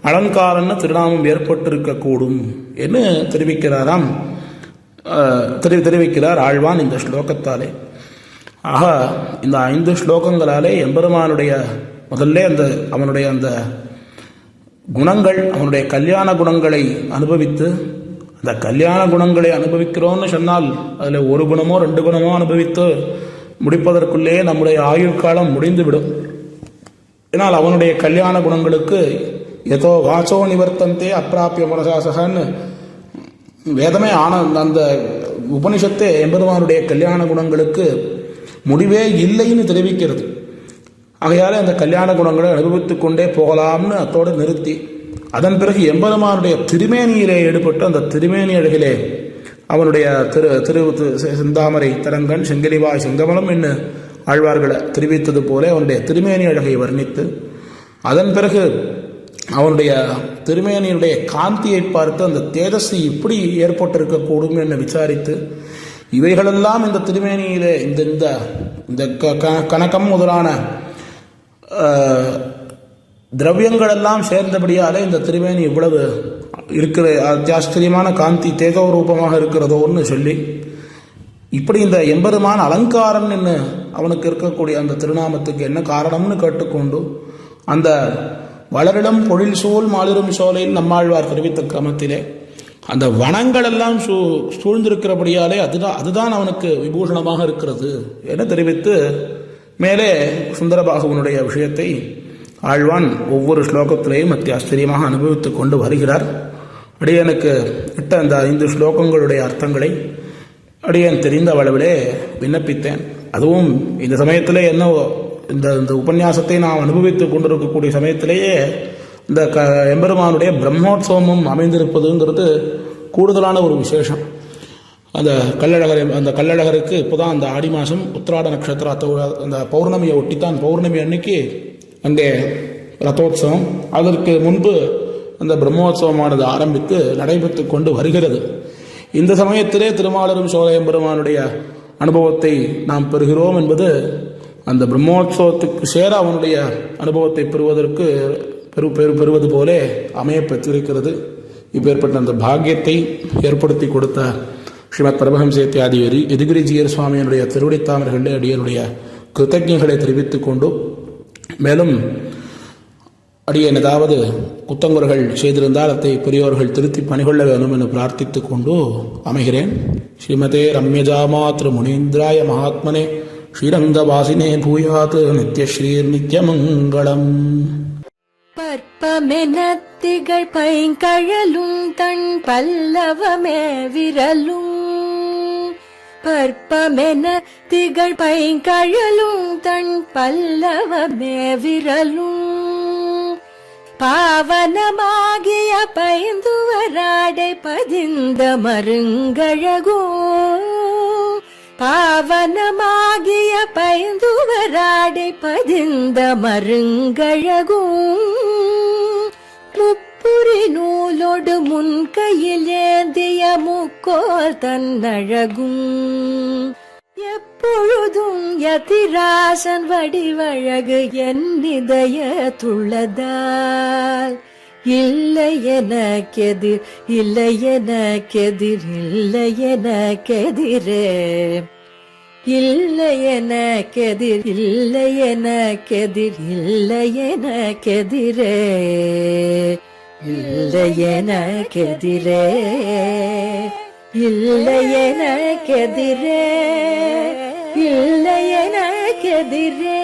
அலங்காரன்னு திருநாமம் ஏற்பட்டிருக்கக்கூடும் என்று தெரிவிக்கிறார் ஆழ்வான் இந்த ஸ்லோகத்தாலே. ஆக இந்த 5 ஸ்லோகங்களாலே எம்பெருமானுடைய முதல்ல அவனுடைய அந்த குணங்கள், அவனுடைய கல்யாண குணங்களை அனுபவித்து, அந்த கல்யாண குணங்களை அனுபவிக்கிறோன்னு சொன்னால் அதில் ஒரு குணமோ 2 குணமோ அனுபவித்து முடிப்பதற்குள்ளே நம்முடைய ஆயுட்காலம் முடிந்துவிடும். ஏன்னால் அவனுடைய கல்யாண குணங்களுக்கு ஏதோ வாசோ நிவர்த்தந்தே அப்பிராப்பிய மனசாசகன்னு வேதமே அந்த உபனிஷத்தே எம்பெருமானுடைய கல்யாண குணங்களுக்கு முடிவே இல்லைன்னு தெரிவிக்கிறது. ஆகையாலே அந்த கல்யாண குணங்களை அனுபவித்துக் கொண்டே போகலாம்னு அத்தோடு நிறுத்தி, அதன் பிறகு எம்பெருமானுடைய திருமேனியிலே ஈடுபட்டு அந்த திருமேனி அழகிலே அவனுடைய திரு செந்தாமரை தரங்கன் செங்கலிவாய் செங்கமலம் என்று ஆழ்வார்களை தெரிவித்தது போல அவனுடைய திருமேனி அழகை வர்ணித்து, அதன் பிறகு அவனுடைய திருமேனியுடைய காந்தியை பார்த்து அந்த தேஜஸ் இப்படி ஏற்பட்டிருக்கக்கூடும் என்று விசாரித்து, இவைகளெல்லாம் இந்த திருமேனியிலே இந்த கனகம் முதலான திரவியங்களெல்லாம் சேர்ந்தபடியாலே இந்த திருமேனி இவ்வளவு இருக்கிற அத்தியாச்சரியமான காந்தி தேஜோ ரூபமாக இருக்கிறதோன்னு சொல்லி, இப்படி இந்த எம்பெருமான் அலங்காரன் என்ன அவனுக்கு இருக்கக்கூடிய அந்த திருநாமத்துக்கு என்ன காரணம்னு கேட்டுக்கொண்டு அந்த வளரிடம் பொழில் சூழ் மாலிரும் சோலையில் நம்மாழ்வார் தெரிவித்த கிரமத்திலே அந்த வனங்கள் எல்லாம் சூழ்ந்திருக்கிறபடியாலே அதுதான் அவனுக்கு விபூஷணமாக இருக்கிறது என தெரிவித்து மேலே சுந்தரபாகுவனுடைய விஷயத்தை ஆழ்வான் ஒவ்வொரு ஸ்லோகத்திலேயும் ஆச்சரியமாக அனுபவித்துக் கொண்டு வருகிறார். அடியனுக்கு இட்ட அந்த 5 ஸ்லோகங்களுடைய அர்த்தங்களை அடியன் தெரிந்த அளவிலே விண்ணப்பித்தேன். அதுவும் இந்த சமயத்திலே என்ன இந்த உபன்யாசத்தை நாம் அனுபவித்துக் கொண்டிருக்கக்கூடிய சமயத்திலேயே இந்த எம்பெருமானுடைய பிரம்மோற்சவமும் அமைந்திருப்பதுங்கிறது கூடுதலான ஒரு விசேஷம். அந்த கள்ளழகருக்கு இப்போதான் அந்த ஆடி மாதம் உத்திராட நட்சத்திர அந்த பௌர்ணமியை ஒட்டித்தான் பௌர்ணமி அன்னைக்கு அங்கே ரதோத்சவம், அதற்கு முன்பு அந்த பிரம்மோற்சவமானது ஆரம்பித்து நடைபெற்று கொண்டு வருகிறது. இந்த சமயத்திலே திருமாலரும் சோலையம்பெருமானுடைய அனுபவத்தை நாம் பெறுகிறோம் என்பது அந்த பிரம்மோற்சவத்துக்கு சேர அவனுடைய அனுபவத்தை பெறுவதற்கு பெறுவது போலே அமைய பெற்றிருக்கிறது. இப்பேற்பட்ட அந்த பாக்கியத்தை ஏற்படுத்தி கொடுத்த ஸ்ரீமத் பரமஹம்சேத்யாதி எதிகிரிஜியர் சுவாமியினுடைய திருவடித்தாமர்களே அடியனுடைய கிருத்தஜ்ஞங்களை தெரிவித்துக் கொண்டு மேலும் அடியன் ஏதாவது குத்தங்குறைகள் செய்திருந்தால் அதை பெரியோர்கள் திருத்தி பணிகொள்ள வேணும் என பிரார்த்தித்துக் கொண்டு அமைகிறேன். ஸ்ரீமதே ரம்யஜாமாத்ரு முனீந்திராய மகாத்மனே ஸ்ரீரங்கவாசினே பூயாத் நித்யஸ்ரீர் நித்யமங்கலம். பற்பமெனத்திகள் பைங்கழலும் தன் பல்லவமே விரலும் பற்பமென திகழ் பைங்கழலும் தன் பல்லவமே விரலும் பாவனமாகிய பைந்துவராடை பதிந்த மருங்கழகோ பாவனமாகிய பைந்துவராடை பதிந்த மருங்கழகும் முப்புரி நூலோடு முன்கையில் ஏந்திய முக்கோல் தன்னழகும் எப்பொழுதும் யதிராசன் வடிவழகு என் இதயத்துள்ளதால் இல்லை எனக்கெதிர் இல்லை எனக்கெதிர் இல்லை எனக்கெதிரே இல்லை எனக்கெதிர் இல்லை எனக்கெதிர் இல்லை எனக்கெதிரே இல்லை எனக்கெதிரே இல்லை எனக்கெதிரே இல்லை எனக்கெதிரே